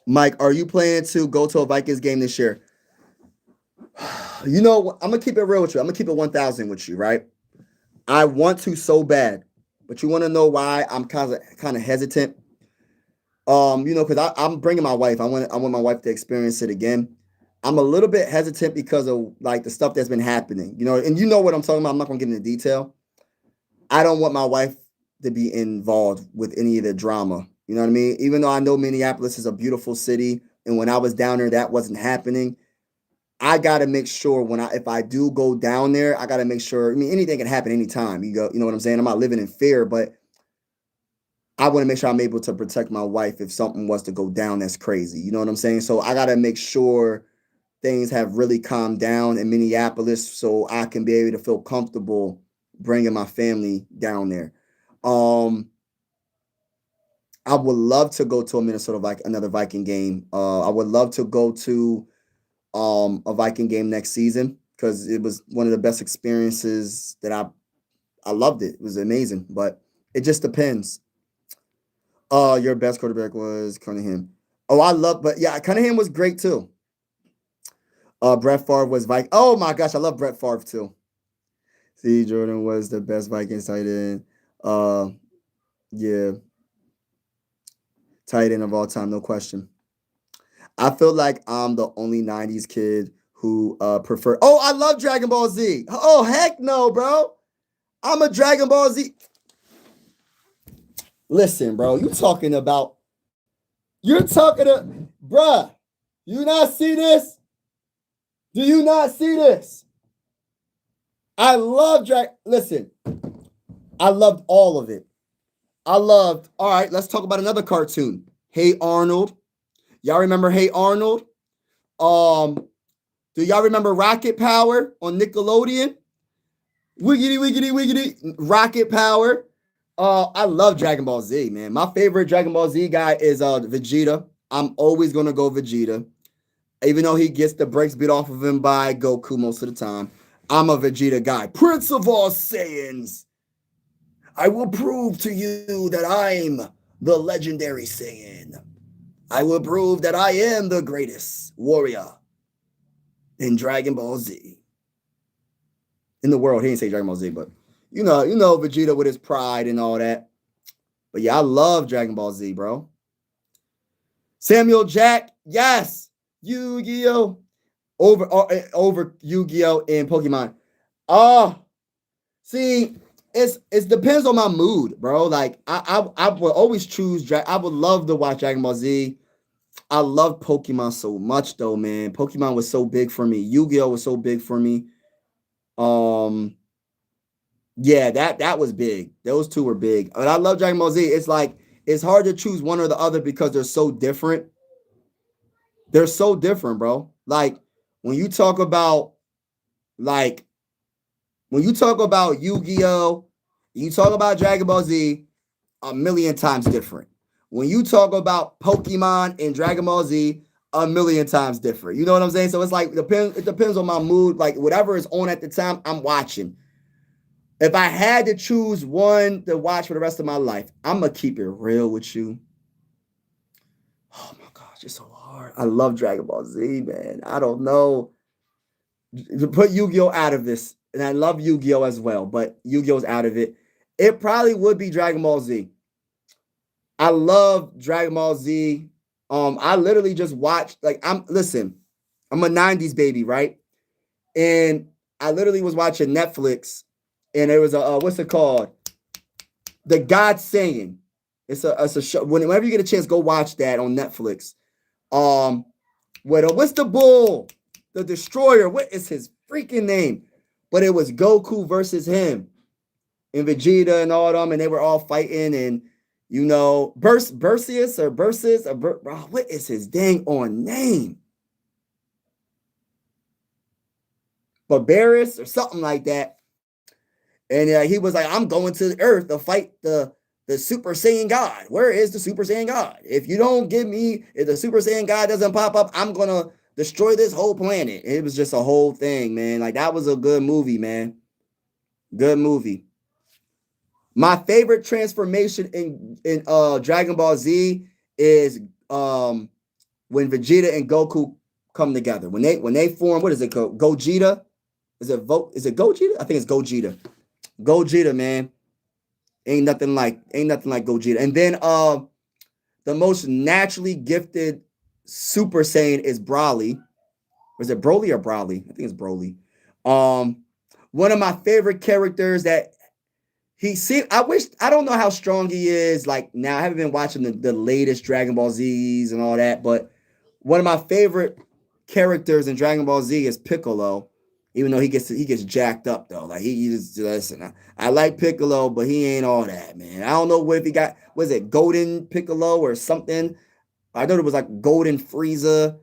Mike, are you planning to go to a Vikings game this year? You know, I'm gonna keep it real with you. I'm gonna keep it 1,000 with you, right? I want to so bad, but you want to know why I'm kind of hesitant. You know, because I'm bringing my wife. I want my wife to experience it again. I'm a little bit hesitant because of like the stuff that's been happening, you know, and you know what I'm talking about. I'm not gonna get into detail. I don't want my wife to be involved with any of the drama. You know what I mean? Even though I know Minneapolis is a beautiful city, and when I was down there, that wasn't happening. I gotta make sure if I do go down there, I gotta make sure. I mean, anything can happen anytime. You know what I'm saying? I'm not living in fear, but I want to make sure I'm able to protect my wife if something was to go down that's crazy. You know what I'm saying? So I gotta make sure things have really calmed down in Minneapolis so I can be able to feel comfortable bringing my family down there. I would love to go to a another Viking game. I would love to go to a Viking game next season because it was one of the best experiences that I loved it. It was amazing, but it just depends. Your best quarterback was Cunningham. But yeah, Cunningham was great too. Brett Favre was Viking. Oh my gosh, I love Brett Favre too. C. Jordan was the best Vikings tight end. Yeah. Tight end of all time, no question. I feel like I'm the only 90s kid who prefer. Oh, I love Dragon Ball Z. Oh, heck no, bro. I'm a Dragon Ball Z. Listen, bro, you're talking to, bruh, you not see this? Do you not see this? I love Listen, I loved all of it. All right, let's talk about another cartoon. Hey Arnold. Y'all remember Hey Arnold? Do y'all remember Rocket Power on Nickelodeon? Wiggity, wiggity, wiggity. Rocket Power. I love Dragon Ball Z, man. My favorite Dragon Ball Z guy is Vegeta. I'm always gonna go Vegeta. Even though he gets the brakes beat off of him by Goku most of the time. I'm a Vegeta guy. Prince of all Saiyans. I will prove to you that I'm the legendary Saiyan. I will prove that I am the greatest warrior in Dragon Ball Z. In the world, he didn't say Dragon Ball Z, but you know Vegeta with his pride and all that. But yeah, I love Dragon Ball Z, bro. Samuel Jack, yes. Yu-Gi-Oh! Over Yu-Gi-Oh! And Pokemon. See, it depends on my mood, bro. Like I would always choose. I would love to watch Dragon Ball Z. I love Pokemon so much, though, man. Pokemon was so big for me. Yu-Gi-Oh! Was so big for me. Yeah, that was big. Those two were big. But I love Dragon Ball Z. It's like it's hard to choose one or the other because they're so different. They're so different, bro. Like when you talk about Yu-Gi-Oh, you talk about Dragon Ball Z, a million times different. When you talk about Pokemon and Dragon Ball Z, a million times different. You know what I'm saying? So it's like it depends on my mood. Like whatever is on at the time, I'm watching. If I had to choose one to watch for the rest of my life, I'm gonna keep it real with you. Oh my gosh, it's so hard. I love Dragon Ball Z, man. I don't know. Put Yu-Gi-Oh out of this, and I love Yu-Gi-Oh as well, but Yu-Gi-Oh's out of it. It probably would be Dragon Ball Z. I love Dragon Ball Z. I literally just watched, I'm a 90s baby, right? And I literally was watching Netflix, and there was what's it called? The God Saying. It's a show. Whenever you get a chance, go watch that on Netflix. What's the bull? The Destroyer. What is his freaking name? but it was Goku versus him and Vegeta and all them, and they were all fighting. And you know, what is his dang on name? Barbaris or something like that. And he was like, I'm going to the Earth to fight the Super Saiyan God. Where is the Super Saiyan God? If you don't give me, if the Super Saiyan God doesn't pop up, I'm going to destroy this whole planet. It was just a whole thing, man. Like, that was a good movie, man. Good movie. My favorite transformation in Dragon Ball Z is when Vegeta and Goku come together. When they form, what is it called? Gogeta? Is it Gogeta? I think it's Gogeta. Gogeta, man. Ain't nothing like Gogeta. And then the most naturally gifted Super Saiyan is Broly. Was it Broly or Broly? I think it's Broly. One of my favorite characters that I don't know how strong he is. Like now, I haven't been watching the latest Dragon Ball Z's and all that, but one of my favorite characters in Dragon Ball Z is Piccolo. Even though he gets jacked up though, like he just listen. I like Piccolo, but he ain't all that, man. I don't know what if he got was it Golden Piccolo or something. I thought it was like Golden Frieza,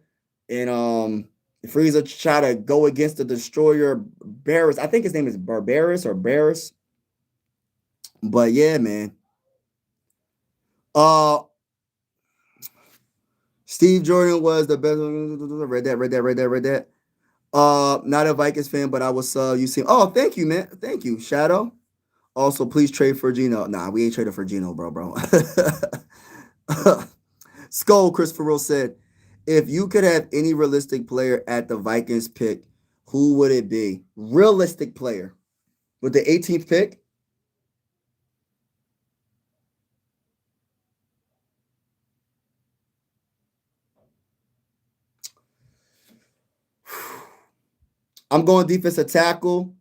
and Frieza tried to go against the Destroyer Barris. I think his name is Barbaris or Barris. But yeah, man. Steve Jordan was the best. Read that. Not a Vikings fan, but I was you see. Oh, thank you, man. Thank you, Shadow. Also, please trade for Geno. Nah, we ain't trading for Geno, bro. Skull Christopher Rose said, if you could have any realistic player at the Vikings pick, who would it be? Realistic player with the 18th pick? I'm going defensive tackle.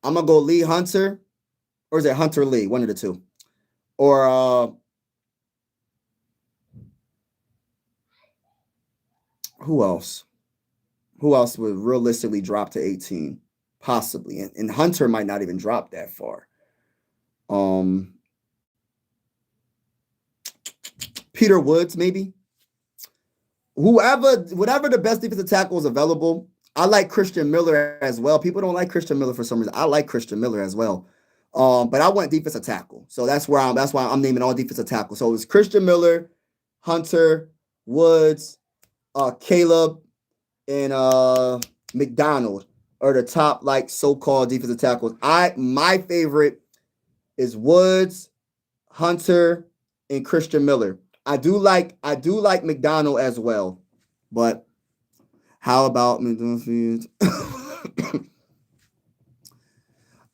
I'm gonna go Lee Hunter, or is it Hunter Lee? One of the two. Or who else? Who else would realistically drop to 18? Possibly. And Hunter might not even drop that far. Peter Woods, maybe. Whatever the best defensive tackle is available. I like Christian Miller as well. People don't like Christian Miller for some reason. I like Christian Miller as well. But I want defensive tackle. So that's why I'm naming all defensive tackle. So it's Christian Miller, Hunter, Woods, Caleb, and McDonald are the top like so-called defensive tackles. My favorite is Woods, Hunter, and Christian Miller. I do like McDonald as well, but how about McDonald?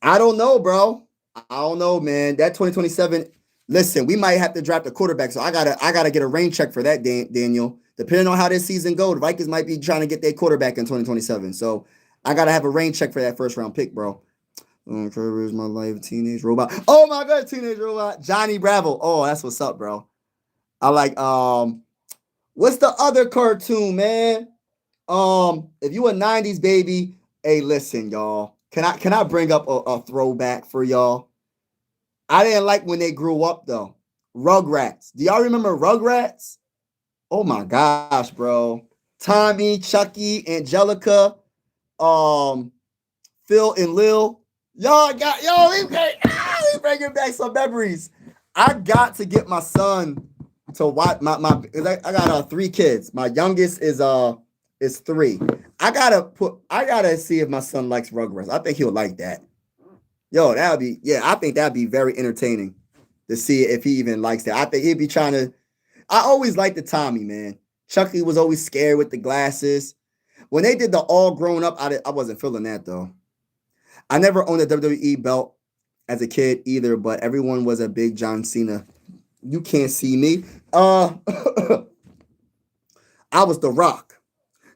I don't know, bro. I don't know, man. That 2027. Listen, we might have to draft a quarterback, so I gotta get a rain check for that, Daniel. Depending on how this season goes, the Vikings might be trying to get their quarterback in 2027. So I gotta have a rain check for that first round pick, bro. Trevor is my life, teenage robot. Oh my god, teenage robot, Johnny Bravo. Oh, that's what's up, bro. I like what's the other cartoon, man? If you a 90s baby, hey, listen, y'all. Can I bring up a throwback for y'all? I didn't like when they grew up though. Rugrats. Do y'all remember Rugrats? Oh my gosh, bro. Tommy, Chucky, Angelica, Phil and Lil. We bringing back some memories. I got to get my son to watch I got 3 kids. My youngest is 3. I gotta see if my son likes Rugrats. I think he'll like that. Yo, I think that'd be very entertaining to see if he even likes that. I think he'd be trying to. I always liked the Tommy, man. Chucky was always scared with the glasses. When they did the all grown up, I wasn't feeling that though. I never owned a WWE belt as a kid either, but everyone was a big John Cena. You can't see me. I was The Rock.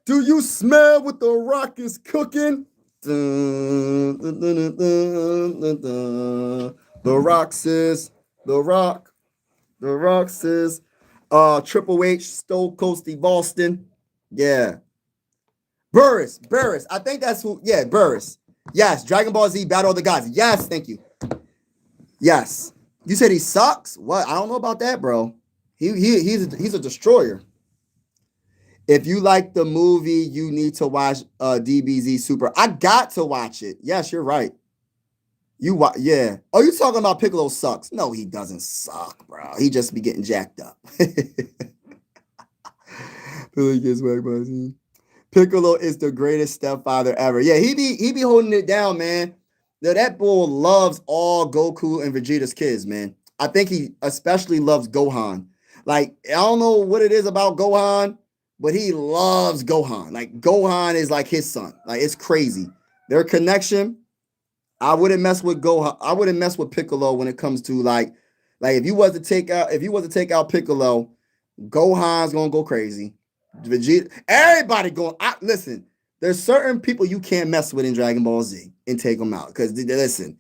Do you smell what The Rock is cooking? The Rock says, The Rock says, Triple H, Stone Cold Steve Austin. Yeah. Burris. I think that's who. Yeah, Burris. Yes, Dragon Ball Z Battle of the Gods. Yes, thank you. Yes. You said he sucks? What? I don't know about that, bro. He's a destroyer. If you like the movie, you need to watch DBZ Super. I got to watch it. Yes, you're right. Yeah. Oh, you talking about Piccolo sucks? No, he doesn't suck, bro. He just be getting jacked up. Piccolo is the greatest stepfather ever. Yeah, he be holding it down, man. Now, that bull loves all Goku and Vegeta's kids, man. I think he especially loves Gohan. Like, I don't know what it is about Gohan, but he loves Gohan. Like, Gohan is like his son. Like, it's crazy. Their connection, I wouldn't mess with Gohan. I wouldn't mess with Piccolo when it comes to like if you was to take out Piccolo, Gohan's gonna go crazy. Vegeta, everybody going. Listen, there's certain people you can't mess with in Dragon Ball Z and take them out because listen,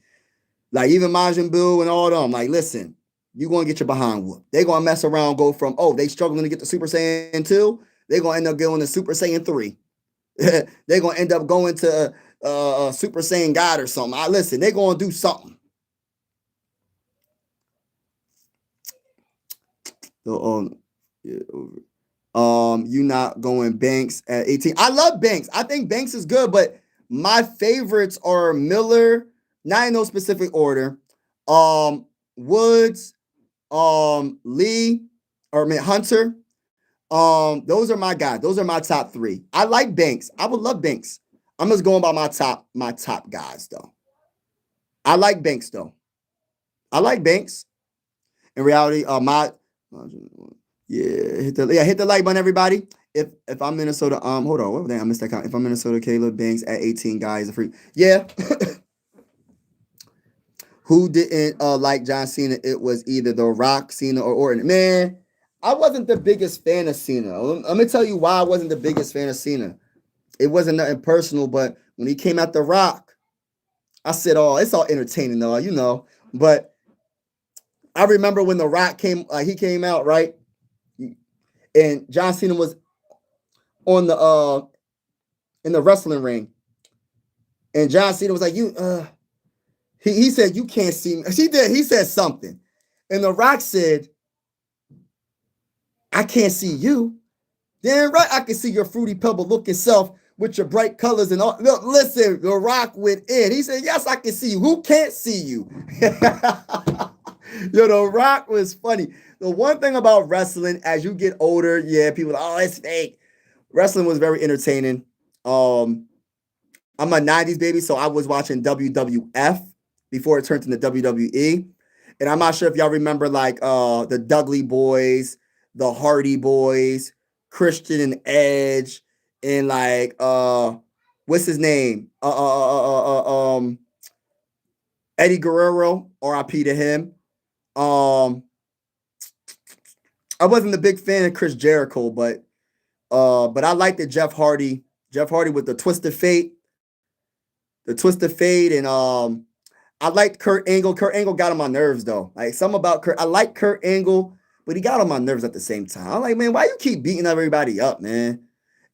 like even Majin Buu and all them. Like, listen, you gonna get your behind whooped. They gonna mess around, go from they struggling to get the Super Saiyan 2. They gonna end up going to Super Saiyan 3. They gonna end up going to Super Saiyan God or something. Listen, they gonna do something. So, you not going Banks at 18. I love Banks. I think Banks is good, but my favorites are Miller, not in no specific order. Woods, Lee, Hunter. Those are my guys. Those are my top 3. I like Banks. I would love Banks. I'm just going by my top guys though. I like Banks though. I like Banks. In reality, hit the like button, everybody. If I'm Minnesota, hold on, what was that? I missed that count. If I'm Minnesota, Caleb Banks at 18, guys, a free. Yeah. Who didn't like John Cena? It was either The Rock, Cena, or Orton. Man, I wasn't the biggest fan of Cena. Let me tell you why I wasn't the biggest fan of Cena. It wasn't nothing personal, but when he came out The Rock, I said, "Oh, it's all entertaining, though, you know." But I remember when The Rock came out, right? And John Cena was on the in the wrestling ring, and John Cena was like, "You," he said, "You can't see me." He said something, and The Rock said, "I can't see you." Then right, I can see your fruity pebble looking self with your bright colors and all. Look, listen, The Rock went in. He said, "Yes, I can see you. Who can't see you?" Yo, The Rock was funny. The one thing about wrestling, as you get older, yeah, people are, it's fake. Wrestling was very entertaining. I'm a 90s baby, so I was watching WWF before it turned into WWE. And I'm not sure if y'all remember like the Dudley Boys, the Hardy Boys, Christian and Edge, and like what's his name? Eddie Guerrero, RIP to him. I wasn't a big fan of Chris Jericho, but I liked the Jeff Hardy with the Twisted Fate, and I liked Kurt Angle. Kurt Angle got on my nerves though. Like something about Kurt. I like Kurt Angle, but he got on my nerves at the same time. I'm like, man, why you keep beating everybody up, man?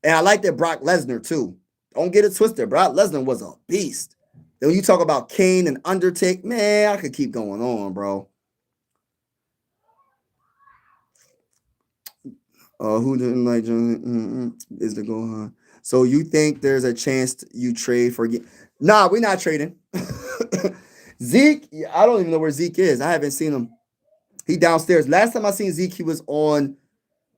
And I liked that Brock Lesnar too. Don't get it twisted. Brock Lesnar was a beast. Then when you talk about Kane and Undertaker, man, I could keep going on, bro. Who didn't like John? Is the Gohan? So you think there's a chance you trade for? Nah, we're not trading. Zeke, I don't even know where Zeke is. I haven't seen him. He downstairs. Last time I seen Zeke, he was on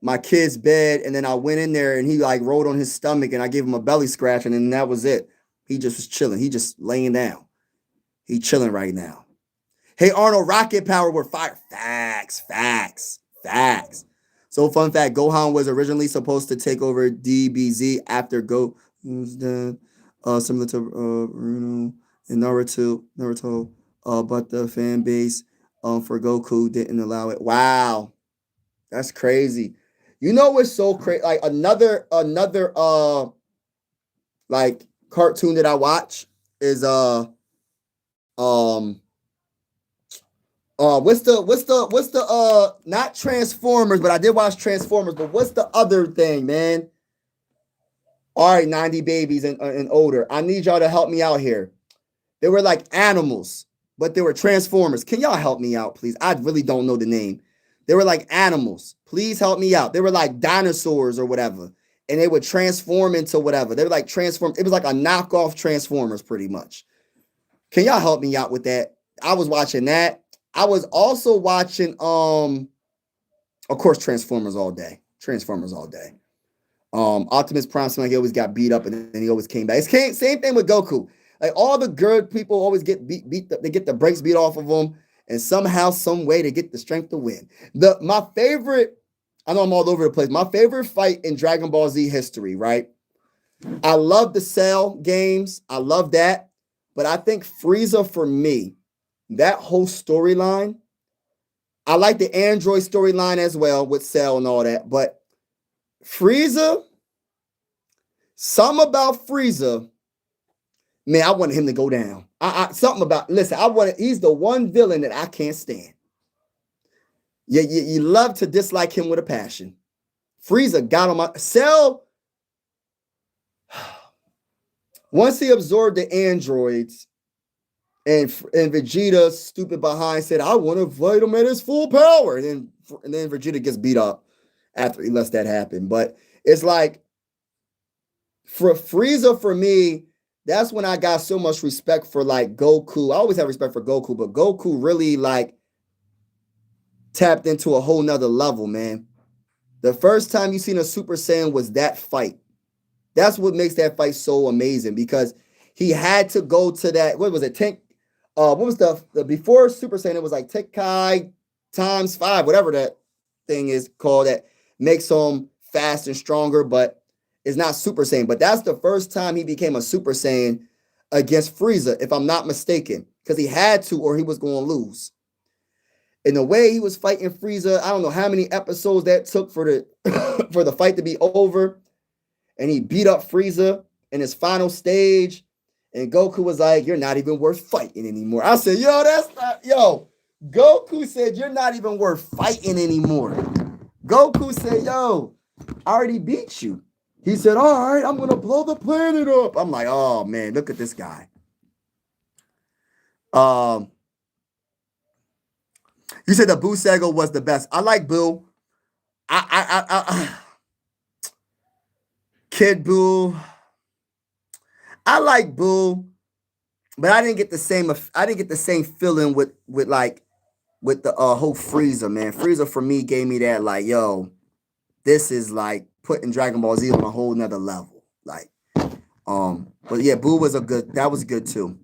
my kid's bed, and then I went in there and he like rolled on his stomach, and I gave him a belly scratch, and then that was it. He just was chilling. He just laying down. He chilling right now. Hey Arnold, rocket power with fire. Facts. So fun fact, Gohan was originally supposed to take over DBZ after Go was dead, similar to Bruno and Naruto, but the fan base for Goku didn't allow it. Wow, that's crazy. You know what's so crazy? Like another like cartoon that I watch is what's the not Transformers, but I did watch Transformers, but what's the other thing, man? All right, 90 babies and older. I need y'all to help me out here. They were like animals, but they were transformers. Can y'all help me out, please? I really don't know the name. They were like animals. Please help me out. They were like dinosaurs or whatever. And they would transform into whatever. They were like transform. It was like a knockoff Transformers, pretty much. Can y'all help me out with that? I was watching that. I was also watching, of course, Transformers all day. Transformers all day. Optimus Prime seemed like he always got beat up and then he always came back. Same thing with Goku. Like all the good people always get beat. They get the brakes beat off of them, and somehow, some way, they get the strength to win. My favorite, I know I'm all over the place. My favorite fight in Dragon Ball Z history, right? I love the Cell games. I love that, but I think Frieza for me, that whole storyline. I like the Android storyline as well with Cell and all that, but Frieza, something about Frieza, man, I wanted him to go down. Something about, listen, he's the one villain that I can't stand. You love to dislike him with a passion. Frieza got on my, Cell, once he absorbed the androids, and Vegeta's stupid behind said, I want to fight him at his full power. And then Vegeta gets beat up after he lets that happen. But it's like, for Frieza, for me, that's when I got so much respect for like Goku. I always have respect for Goku, but Goku really like tapped into a whole nother level, man. The first time you seen a Super Saiyan was that fight. That's what makes that fight so amazing, because he had to go to that, what was it, what was the before Super Saiyan, it was like Tekai times 5, whatever that thing is called, that makes him fast and stronger, but it's not Super Saiyan. But that's the first time he became a Super Saiyan against Frieza, if I'm not mistaken, because he had to or he was going to lose. And the way he was fighting Frieza, I don't know how many episodes that took for the for the fight to be over, and he beat up Frieza in his final stage. And Goku was like, you're not even worth fighting anymore. I said, yo, that's not, yo. Goku said, you're not even worth fighting anymore. Goku said, yo, I already beat you. He said, all right, I'm going to blow the planet up. I'm like, oh, man, look at this guy. You said the Boo Saga was the best. I like Boo. Kid Boo. I like Boo, but I didn't get the same feeling with the whole Frieza, man. Frieza for me gave me that like, yo, this is like putting Dragon Ball Z on a whole nother level. Like, but yeah, Boo was that was good too.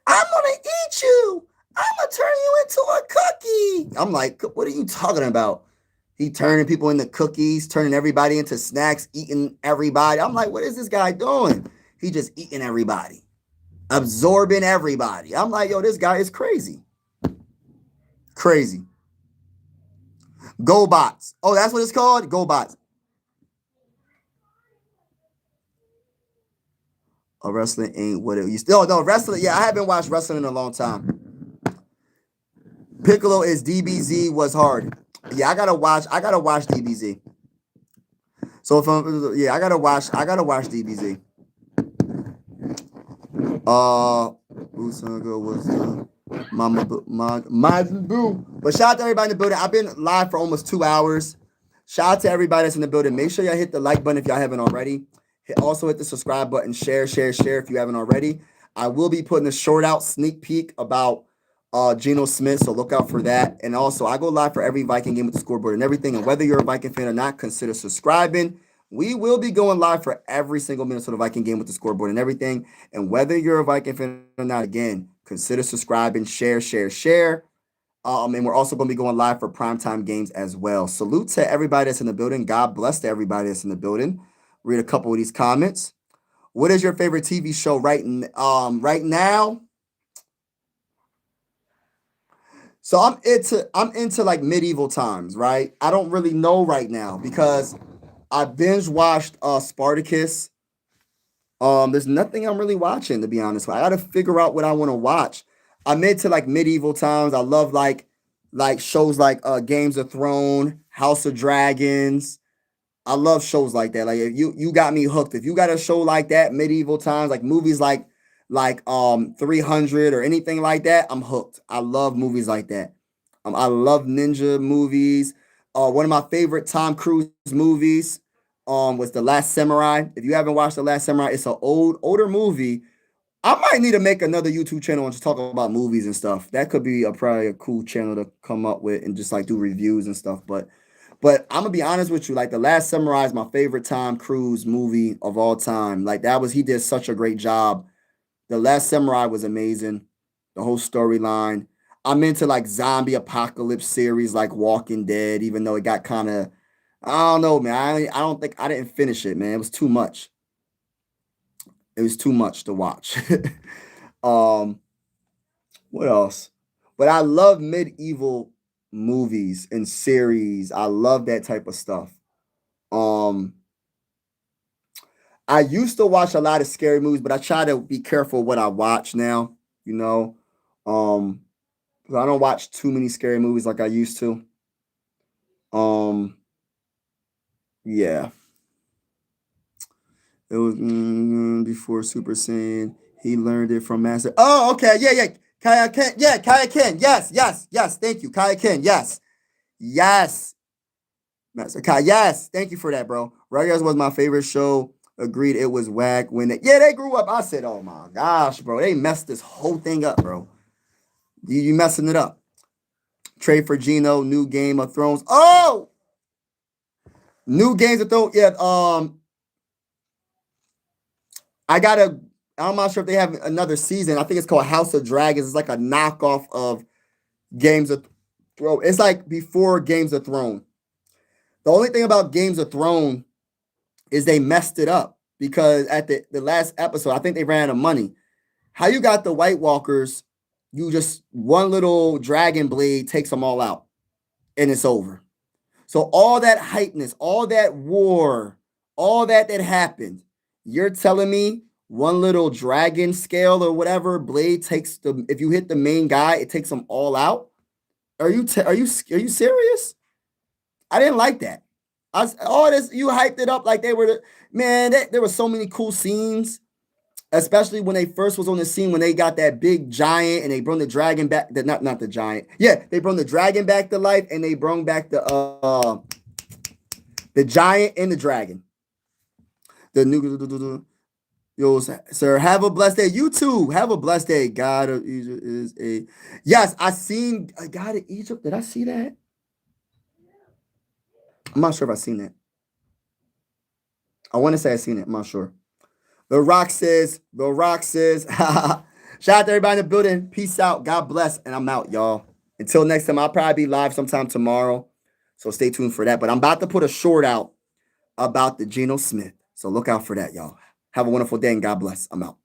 I'm gonna eat you. I'm gonna turn you into a cookie. I'm like, what are you talking about? He turning people into cookies, turning everybody into snacks, eating everybody. I'm like, what is this guy doing? He just eating everybody, absorbing everybody. I'm like, yo, this guy is crazy. Crazy. GoBots. Oh, that's what it's called? GoBots. Oh, wrestling ain't what it used to. Oh, no, wrestling. Yeah, I haven't watched wrestling in a long time. Piccolo is DBZ was hard. Yeah, I gotta watch DBZ. So if I gotta watch DBZ. Usaga was Mama Boo. But shout out to everybody in the building. I've been live for almost 2 hours. Shout out to everybody that's in the building. Make sure y'all hit the like button if y'all haven't already. Also hit the subscribe button. Share if you haven't already. I will be putting a short out sneak peek about Geno Smith, so look out for that. And also, I go live for every Viking game with the scoreboard and everything. And whether you're a Viking fan or not, consider subscribing. We will be going live for every single Minnesota Viking game with the scoreboard and everything. And whether you're a Viking fan or not, again, consider subscribing, share. And we're also going to be going live for primetime games as well. Salute to everybody that's in the building. God bless to everybody that's in the building. Read a couple of these comments. What is your favorite TV show right now? So I'm into like medieval times, right? I don't really know right now because I binge watched Spartacus. There's nothing I'm really watching, to be honest. I gotta figure out what I want to watch. I'm into like medieval times. I love like shows like Games of Thrones, House of Dragons. I love shows like that. Like if you got me hooked. If you got a show like that, medieval times, like movies like like 300 or anything like that, I'm hooked. I love movies like that. I love ninja movies. One of my favorite Tom Cruise movies was The Last Samurai. If you haven't watched The Last Samurai, it's an older movie. I might need to make another YouTube channel and just talk about movies and stuff. That could be probably a cool channel to come up with and just like do reviews and stuff. But I'm gonna be honest with you, like The Last Samurai is my favorite Tom Cruise movie of all time. Like he did such a great job. The Last Samurai was amazing. The whole storyline. I'm into like zombie apocalypse series like Walking Dead, even though it got kind of, I don't know, man. I don't think I didn't finish it, man. It was too much. It was too much to watch. um, what else? But I love medieval movies and series. I love that type of stuff. Um, I used to watch a lot of scary movies, but I try to be careful what I watch now, you know. Um, 'Cause I don't watch too many scary movies like I used to. Um, yeah. It was before Super Saiyan. He learned it from Master. Oh, okay. Yeah, yeah. Kaya Ken. Yeah, Kaya Ken. Yes, yes, yes. Thank you. Kaya Ken. Yes. Yes. Master Kai. Yes. Thank you for that, bro. Rugrats was my favorite show. Agreed. It was whack when they grew up. I said, oh my gosh, bro. They messed this whole thing up, bro. You messing it up. Trade for Geno, new Game of Thrones. Oh, new Games of Thrones. Yeah. I gotta. I'm not sure if they have another season. I think it's called House of Dragons. It's like a knockoff of Games of Thrones. It's like before Games of Thrones. The only thing about Games of Thrones is they messed it up because at the last episode, I think they ran out of money. How you got the White Walkers? You just one little dragon blade takes them all out, and it's over. So all that hypeness, all that war, all that happened, you're telling me one little dragon scale or whatever blade takes the if you hit the main guy, it takes them all out? Are you serious? I didn't like that. All this you hyped it up like they were man. There were so many cool scenes, especially when they first was on the scene when they got that big giant and they brought the dragon back. Not the giant. Yeah, they brought the dragon back to life and they brought back the giant and the dragon. The new yo, sir, have a blessed day. You too. Have a blessed day. God of Egypt is a yes. I seen a God of Egypt. Did I see that? I'm not sure if I seen that. I want to say I seen it. I'm not sure. The Rock says. The Rock says. Shout out to everybody in the building. Peace out. God bless. And I'm out, y'all. Until next time, I'll probably be live sometime tomorrow. So stay tuned for that. But I'm about to put a short out about the Geno Smith. So look out for that, y'all. Have a wonderful day and God bless. I'm out.